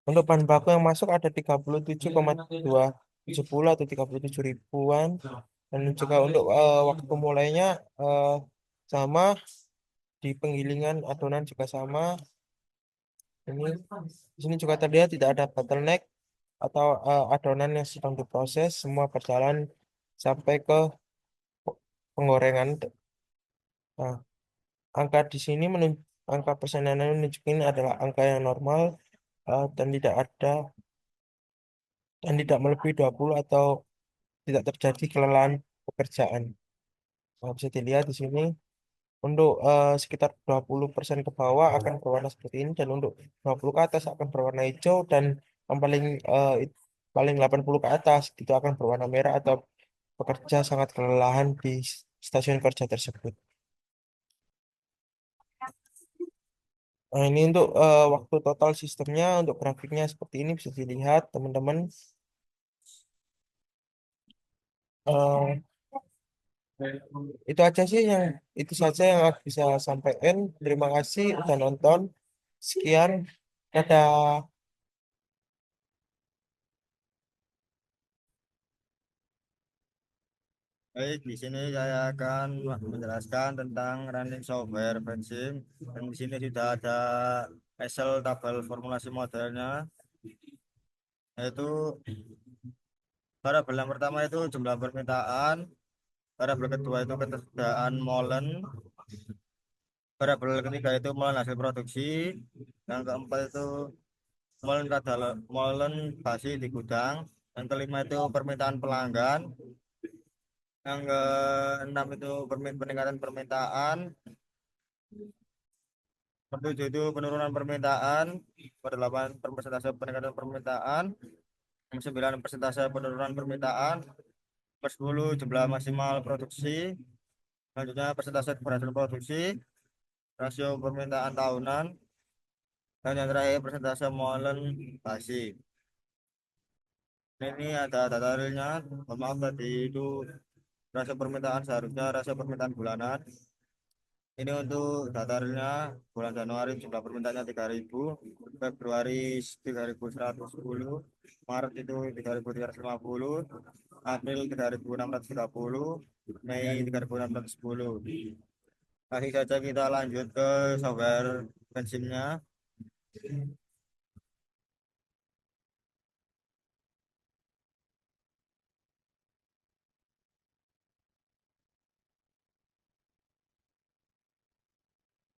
untuk bahan baku yang masuk ada 37,270 atau 37 ribuan. Dan juga untuk waktu mulainya eh, sama, di penggilingan adonan juga sama. Ini di sini juga terlihat tidak ada bottleneck atau adonan yang sedang diproses, semua berjalan sampai ke penggorengan. Nah, angka di sini angka persenan menunjukkan adalah angka yang normal dan tidak melebihi 20 atau tidak terjadi kelelahan pekerjaan. Nah, bisa dilihat di sini untuk sekitar 20% ke bawah akan berwarna seperti ini, dan untuk 20 ke atas akan berwarna hijau, dan yang paling 80 ke atas itu akan berwarna merah atau pekerja sangat kelelahan di stasiun kerja tersebut. Nah, ini untuk waktu total sistemnya. Untuk grafiknya seperti ini bisa dilihat teman-teman. Eh, itu saja yang aku bisa sampaikan. Terima kasih udah nonton. Sekian, dadah. Baik, di sini saya akan menjelaskan tentang running software fencing. Dan di sini sudah ada Excel tabel formulasi modelnya, yaitu variabel yang pertama itu jumlah permintaan, variabel kedua itu ketersediaan molen, variabel ketiga itu molen hasil produksi, yang keempat itu molen basi di gudang, yang kelima itu permintaan pelanggan, yang keenam itu peningkatan permintaan, ketujuh itu penurunan permintaan, kedelapan persentase peningkatan permintaan, yang sembilan persentase penurunan permintaan, per 10 jumlah maksimal produksi, selanjutnya persentase keberhasilan produksi, rasio permintaan tahunan, dan yang terakhir persentase molen basi. Nah, ini ada data realnya. Mohon maaf tadi itu rasio permintaan, seharusnya rasio permintaan bulanan. Ini untuk data realnya bulan Januari jumlah permintaannya 3.000, Februari 3.110, Maret itu 3.350, April 3.630, Mei 3.610. Langsung saja kita lanjut ke software bensinnya.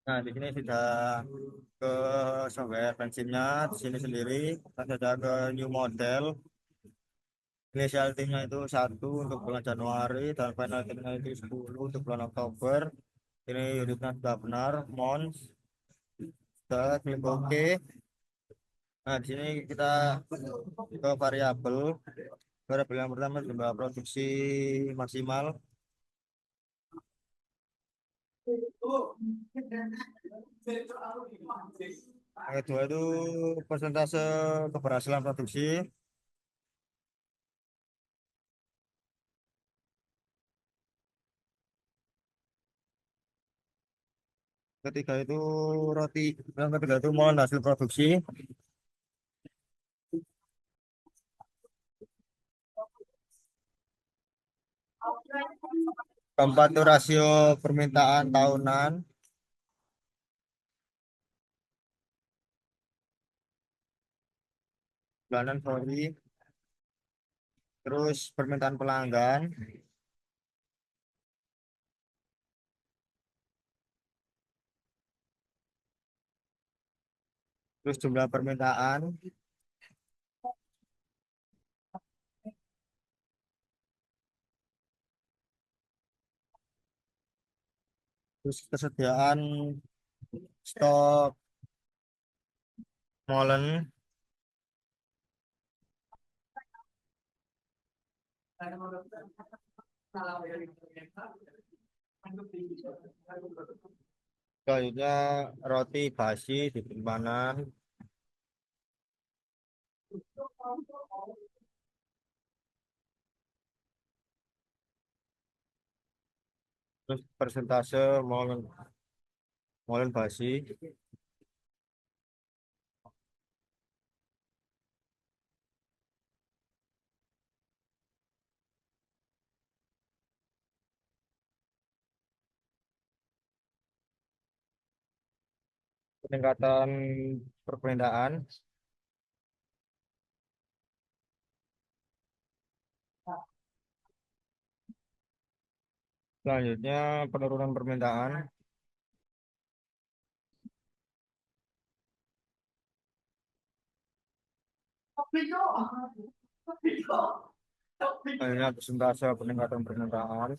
Nah, di sini sudah ke software bensinnya, di sini sendiri, kita sudah ke new model. Initial timnya itu 1 untuk bulan Januari, dan final timnya itu 10 untuk bulan Oktober. Ini unitnya sudah benar, mons, sudah klik OK. Nah, di sini kita ke variabel. Variabel yang pertama jumlah produksi maksimal. Yang kedua itu persentase keberhasilan produksi. Ketiga itu roti. Yang ketiga itu molen hasil produksi. Keempat itu rasio permintaan tahunan. Bulanan, sorry. Terus permintaan pelanggan. Terus jumlah permintaan. Terus kesediaan stok molen. Selanjutnya roti basi di penyimpanan. Terus persentase molen molen basi. Peningkatan perpindahan. Selanjutnya penurunan permintaan. Selanjutnya persentase peningkatan permintaan.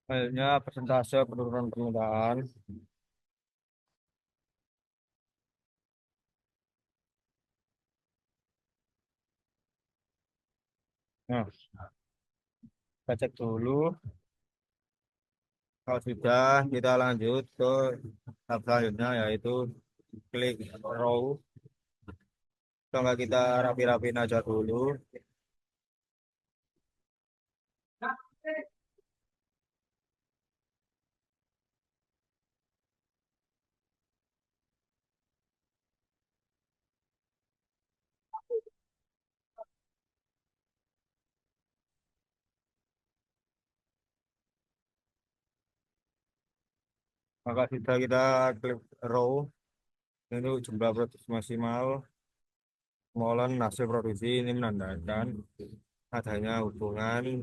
Selanjutnya persentase penurunan permintaan. Nah, kita cek dulu. Kalau sudah, kita lanjut ke tahap selanjutnya, yaitu klik row. Kalau nggak kita rapi-rapiin aja dulu. maka sudah kita klik row itu jumlah produksi maksimal. Molen hasil produksi ini menandakan adanya hubungan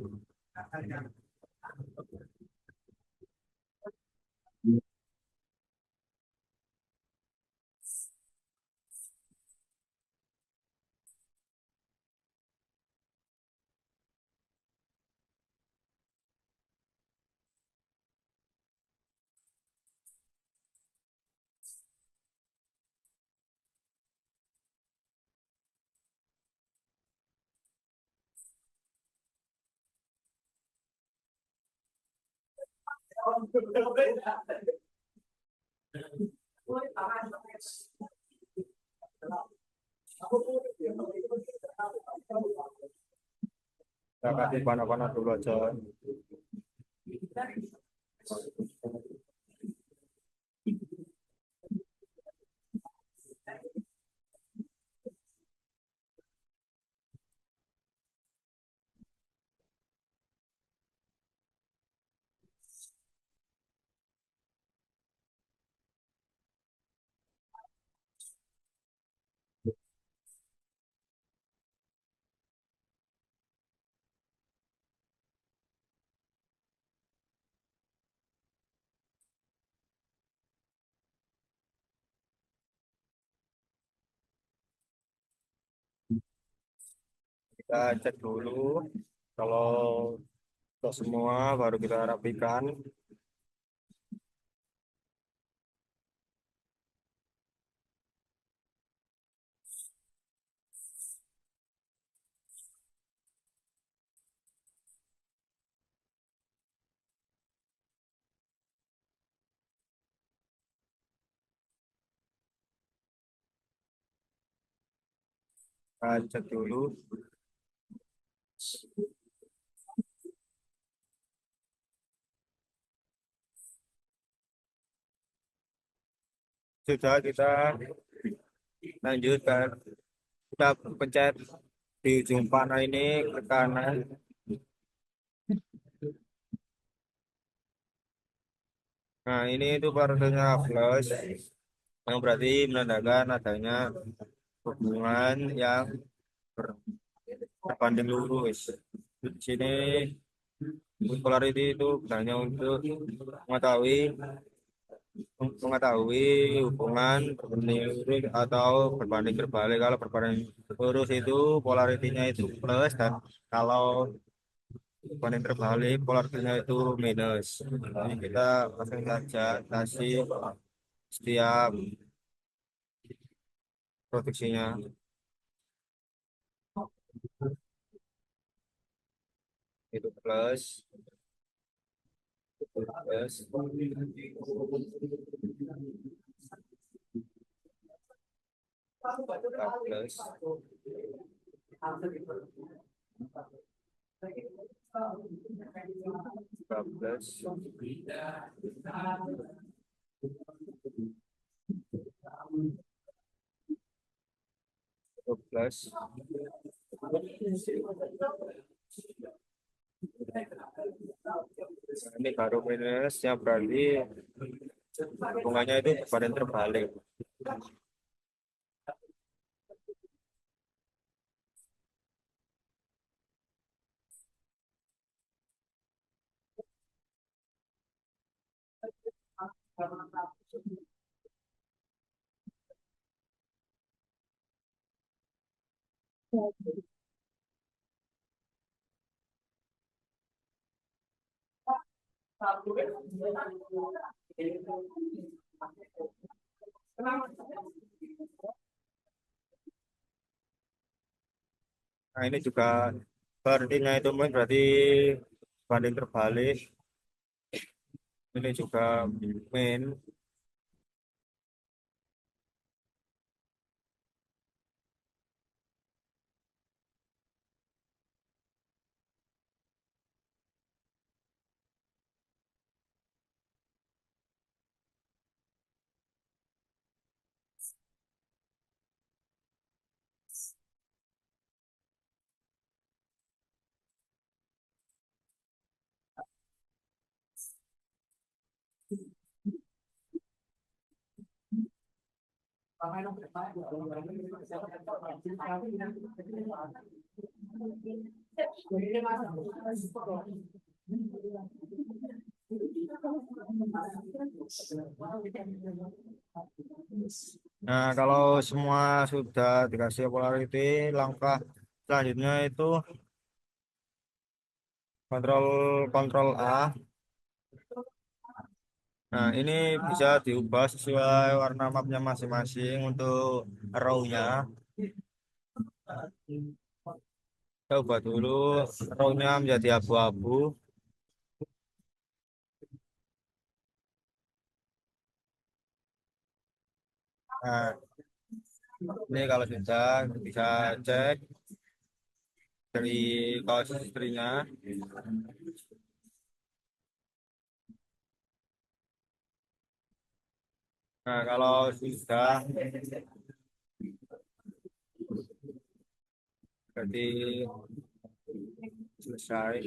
kita kasih panah-panah dulu aja. Kita cek dulu kalau untuk semua baru kita rapikan. Kita cek dulu. Sudah kita lanjutkan. Kita pencet di ujung panah ini ke kanan. Nah, ini itu partikelnya plus, yang berarti menandakan adanya hubungan yang berbanding lurus. Di sini polarity itu hanya untuk mengetahui mengetahui hubungan berbanding lurus atau berbanding terbalik. Kalau berbanding lurus itu polaritinya itu plus, dan kalau berbanding terbalik polaritinya itu minus. Jadi kita langsung saja kasih setiap produksinya. Itu plus plus plus plus plus. Ini baru minusnya, berarti hubungannya itu pada terbalik. Nah, ini juga berartinya itu berarti banding terbalik. Ini juga min. Nah, kalau semua sudah dikasih polarity, langkah selanjutnya itu kontrol kontrol A. Nah, ini bisa diubah sesuai warna mapnya masing-masing untuk row-nya. Kita ubah dulu row-nya menjadi abu-abu. Nah, ini kalau sudah bisa cek dari kaos istrinya. Nah, kalau sudah berarti selesai.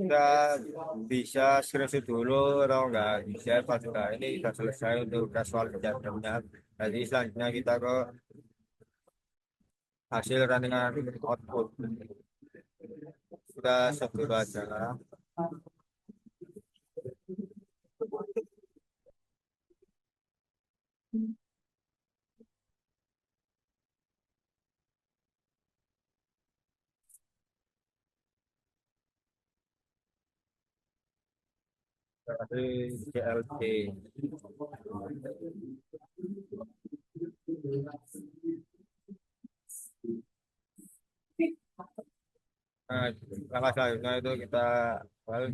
Kita bisa screenshot dulu atau enggak bisa pas sudah ini sudah selesai untuk casual jamnya. Jadi selanjutnya kita ke hasil runningan output. Kita save dulu aja. Dari GLC. Nah, langkah selanjutnya itu kita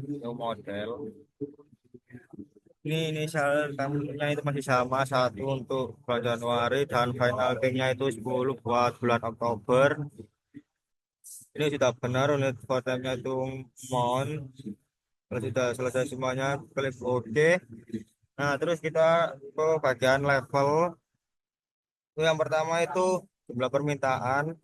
new model. Ini inisial tampilnya itu masih sama, satu untuk bulan Januari dan final paynya itu 10 buat bulan Oktober. Ini sudah benar unit votemnya itu mount. Kalau sudah selesai semuanya, klik OK. Nah, terus kita ke bagian level. Itu yang pertama itu jumlah permintaan.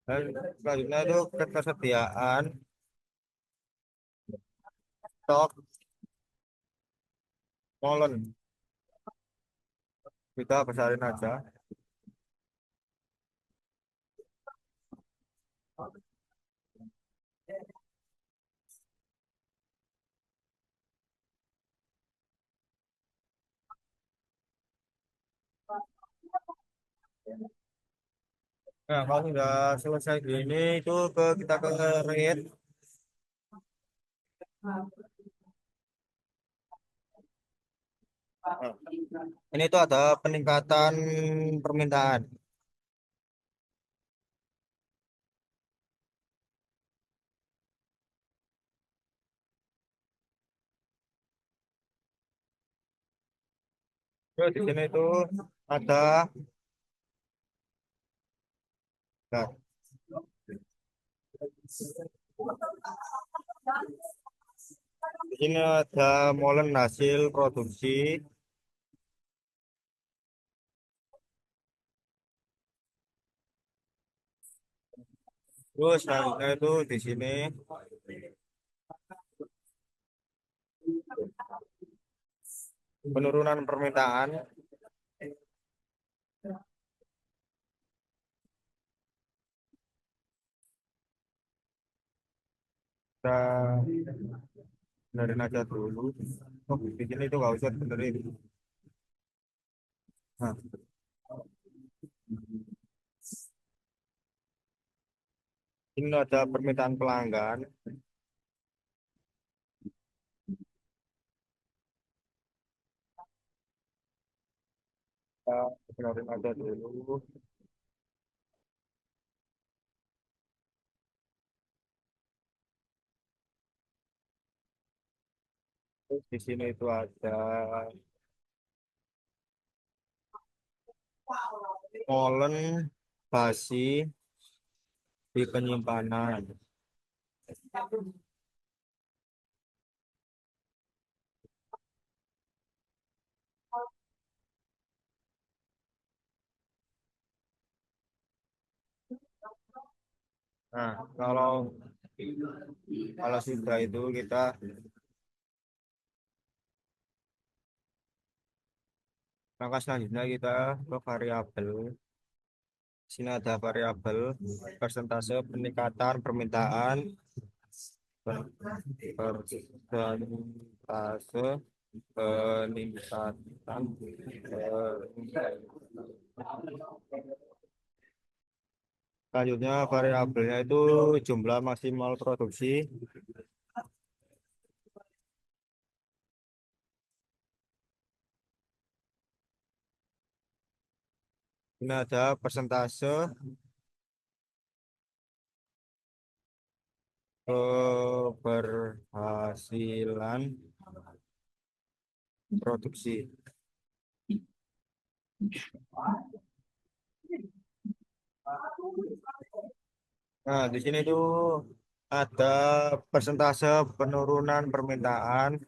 Dan selanjutnya itu ketersediaan stok molen. Kita besarin aja. Nah, kalau sudah selesai gini itu kita ke rate. Nah, ini tuh ada peningkatan permintaan. Terus di sini itu ada, nah, di sini ada molen hasil produksi. Terus selanjutnya itu di sini penurunan permintaan. Kita benerin aja dulu. Oh, di sini itu nggak usah benerin. Nah, ini ada permintaan pelanggan. Kita benerin aja dulu. Terus di sini itu ada molen basi di penyimpanan. Nah, kalau kalau sudah itu kita langkah selanjutnya kita ke variabel. Sini ada variabel persentase peningkatan permintaan persentase peningkatan selanjutnya variabelnya itu jumlah maksimal produksi. Ini ada persentase keberhasilan produksi. Nah, di sini tuh ada persentase penurunan permintaan.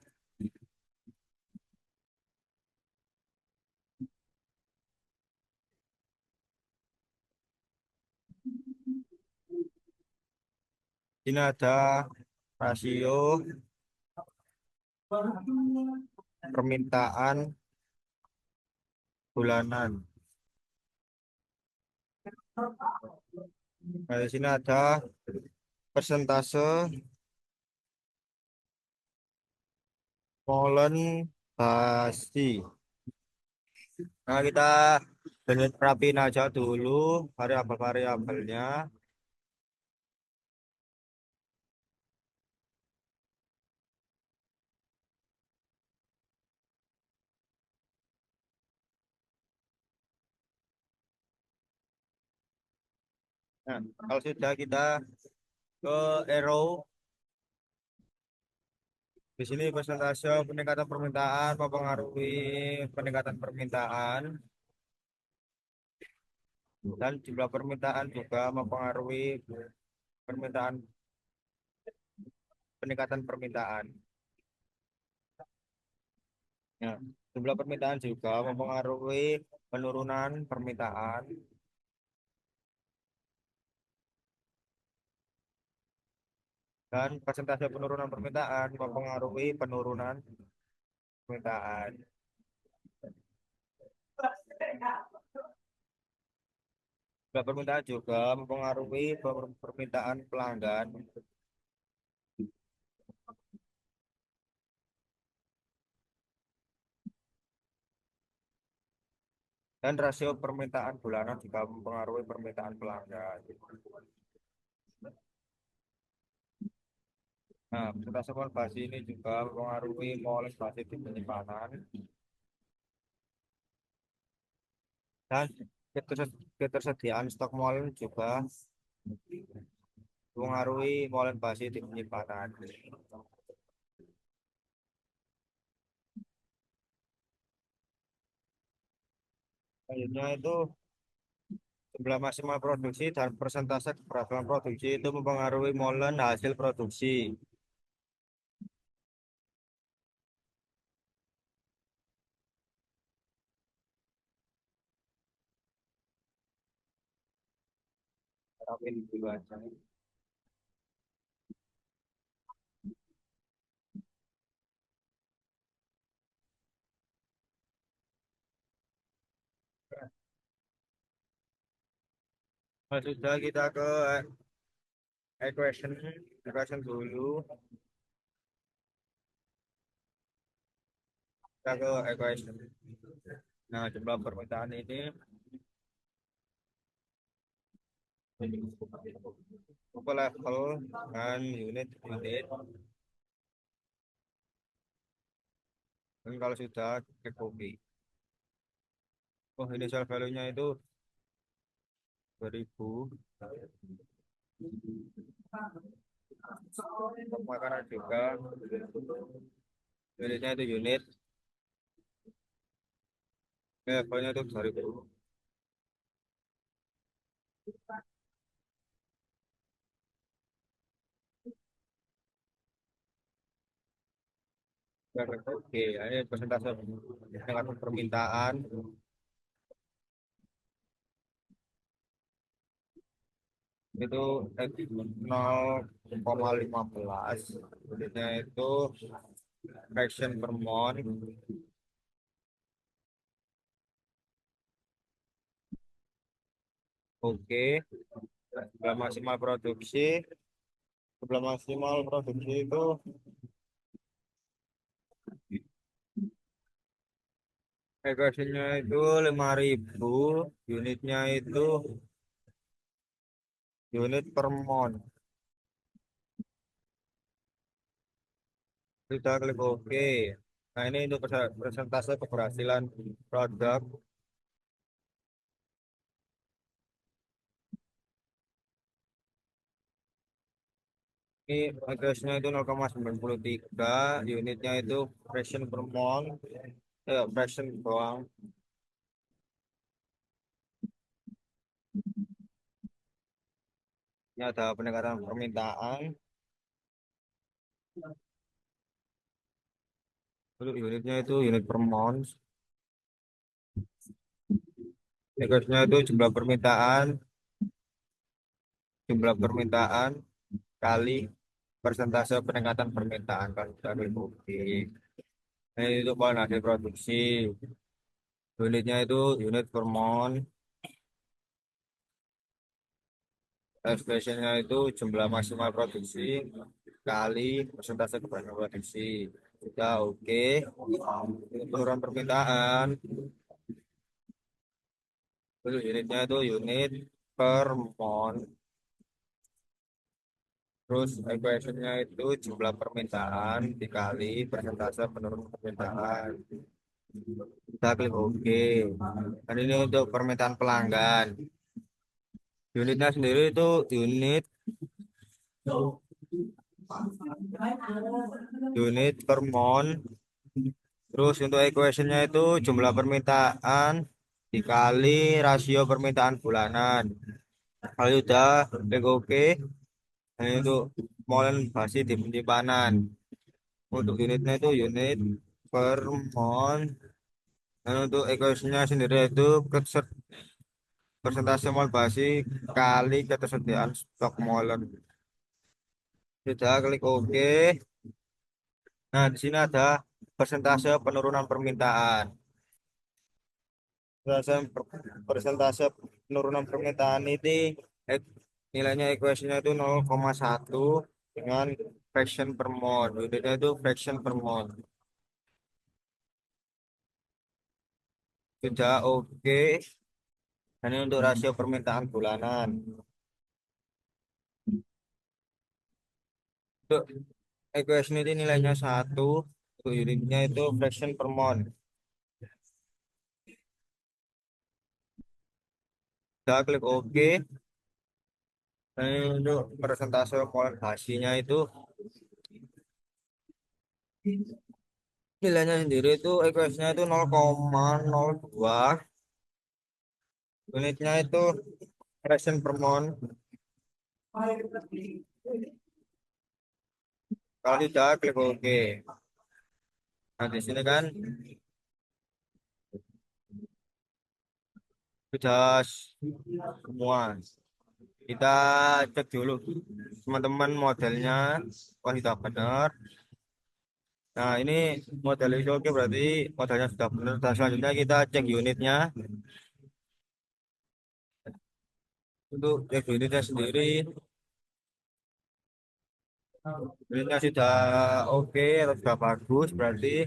Ini ada rasio permintaan bulanan. Nah, di sini ada persentase molen basi. Nah, kita rapiin aja dulu variabel-variabelnya. Nah, kalau sudah kita ke arrow. Di sini persentase peningkatan permintaan mempengaruhi peningkatan permintaan dan jumlah permintaan juga mempengaruhi permintaan peningkatan permintaan. Ya, jumlah permintaan juga mempengaruhi penurunan permintaan dan persentase penurunan permintaan mempengaruhi penurunan permintaan. Jumlah permintaan juga mempengaruhi permintaan pelanggan dan rasio permintaan bulanan juga mempengaruhi permintaan pelanggan. Nah, persentase basi ini juga mempengaruhi moles basi di penyimpanan dan ketersediaan stok molen juga mempengaruhi molen basi di penyimpanan. Selanjutnya itu jumlah maksimal produksi dan persentase keberhasilan produksi itu mempengaruhi molen hasil produksi. Terapin dulu aja. Nah, sudah kita ke equation dulu. Kita ke equation. Nah, jumlah permintaan ini upper level dan unit. Dan kalau sudah cek copy. Oh, initial value-nya itu 2000. Makanan juga unitnya itu unit. Levelnya itu 2000. Oke, ini persentase peningkatan permintaan. itu 0,15, unitnya itu fraction per mol. Oke, setelah maksimal produksi, itu equation-nya itu 5.000, unitnya itu unit per mol. Kita klik OK. Nah, ini untuk persentase keberhasilan produk. Ini agasnya itu 0,93, unitnya itu fraction per mol, fraction doang. Ini ada peningkatan permintaan. Untuk unitnya itu unit per mol. Agasnya itu jumlah permintaan kali persentase peningkatan permintaan kalau kita klik OK. Nah, itu kalau hasil produksi, unitnya itu unit per mol. Expressionnya itu jumlah maksimal produksi kali persentase keberhasilan produksi. Sudah oke. Penurunan permintaan. Terus unitnya itu unit per mol. Terus equationnya itu jumlah permintaan dikali persentase penurunan permintaan. Kita klik OK. Dan ini untuk permintaan pelanggan. Unitnya sendiri itu unit per mol. Terus untuk equationnya itu jumlah permintaan dikali rasio permintaan bulanan. Kalau sudah klik OK. Nah, itu molen basi di penyimpanan. Untuk unitnya itu unit per mol. Dan untuk equationnya sendiri itu persentase mol basi kali ketersediaan stok molen. Sudah klik OK. Nah, di sini ada persentase penurunan permintaan. Persentase penurunan permintaan ini ek- nilainya equationnya itu 0,1 dengan fraction per mol. Unitnya itu fraction per mol. Sudah oke. Ini untuk rasio permintaan bulanan. Untuk equation ini nilainya 1. Untuk unitnya itu fraction per mol. Sudah klik OK. Ini untuk persentase mol hasilnya itu nilainya sendiri itu equationnya itu 0,02, unitnya itu fraction per mol. Kalau tidak klik OK. Nah, di sini kan sudah semua. Kita cek dulu teman-teman modelnya. Oh, sudah benar. Nah, ini model itu oke, berarti modelnya sudah benar. Dan selanjutnya kita cek unitnya. Untuk cek unitnya sendiri, unitnya sudah oke atau sudah bagus, berarti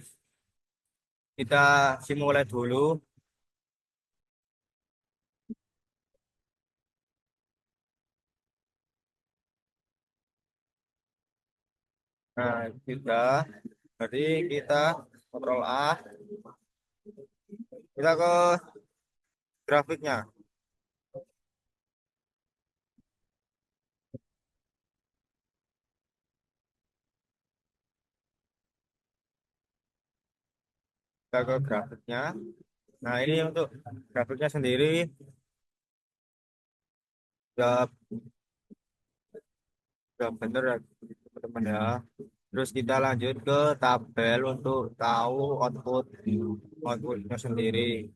kita simulasi dulu. Nah, sudah. Berarti kita kontrol A. Kita ke grafiknya. Kita ke grafiknya. Nah, ini untuk grafiknya sendiri sudah sudah benar ya, teman-teman ya. Terus kita lanjut ke tabel untuk tahu outputnya sendiri.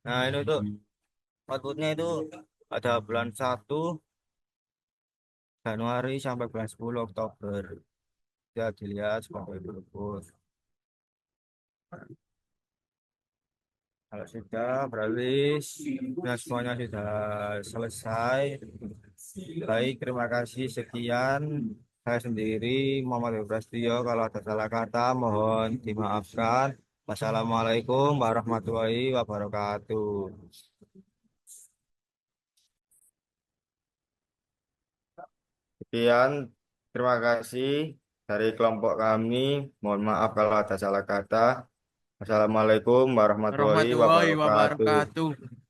Nah, ini untuk outputnya itu ada bulan 1, Januari sampai bulan 10 Oktober. Ya dilihat sebagai berikut. Kalau sudah berarti ya, semuanya sudah selesai. Baik, terima kasih. Sekian. Saya sendiri Muhammad Prasetyo. Kalau ada salah kata mohon dimaafkan. Wassalamualaikum warahmatullahi wabarakatuh. Sekian, terima kasih dari kelompok kami. Mohon maaf kalau ada salah kata. Assalamualaikum warahmatullahi Warahmatullahi wabarakatuh. wabarakatuh.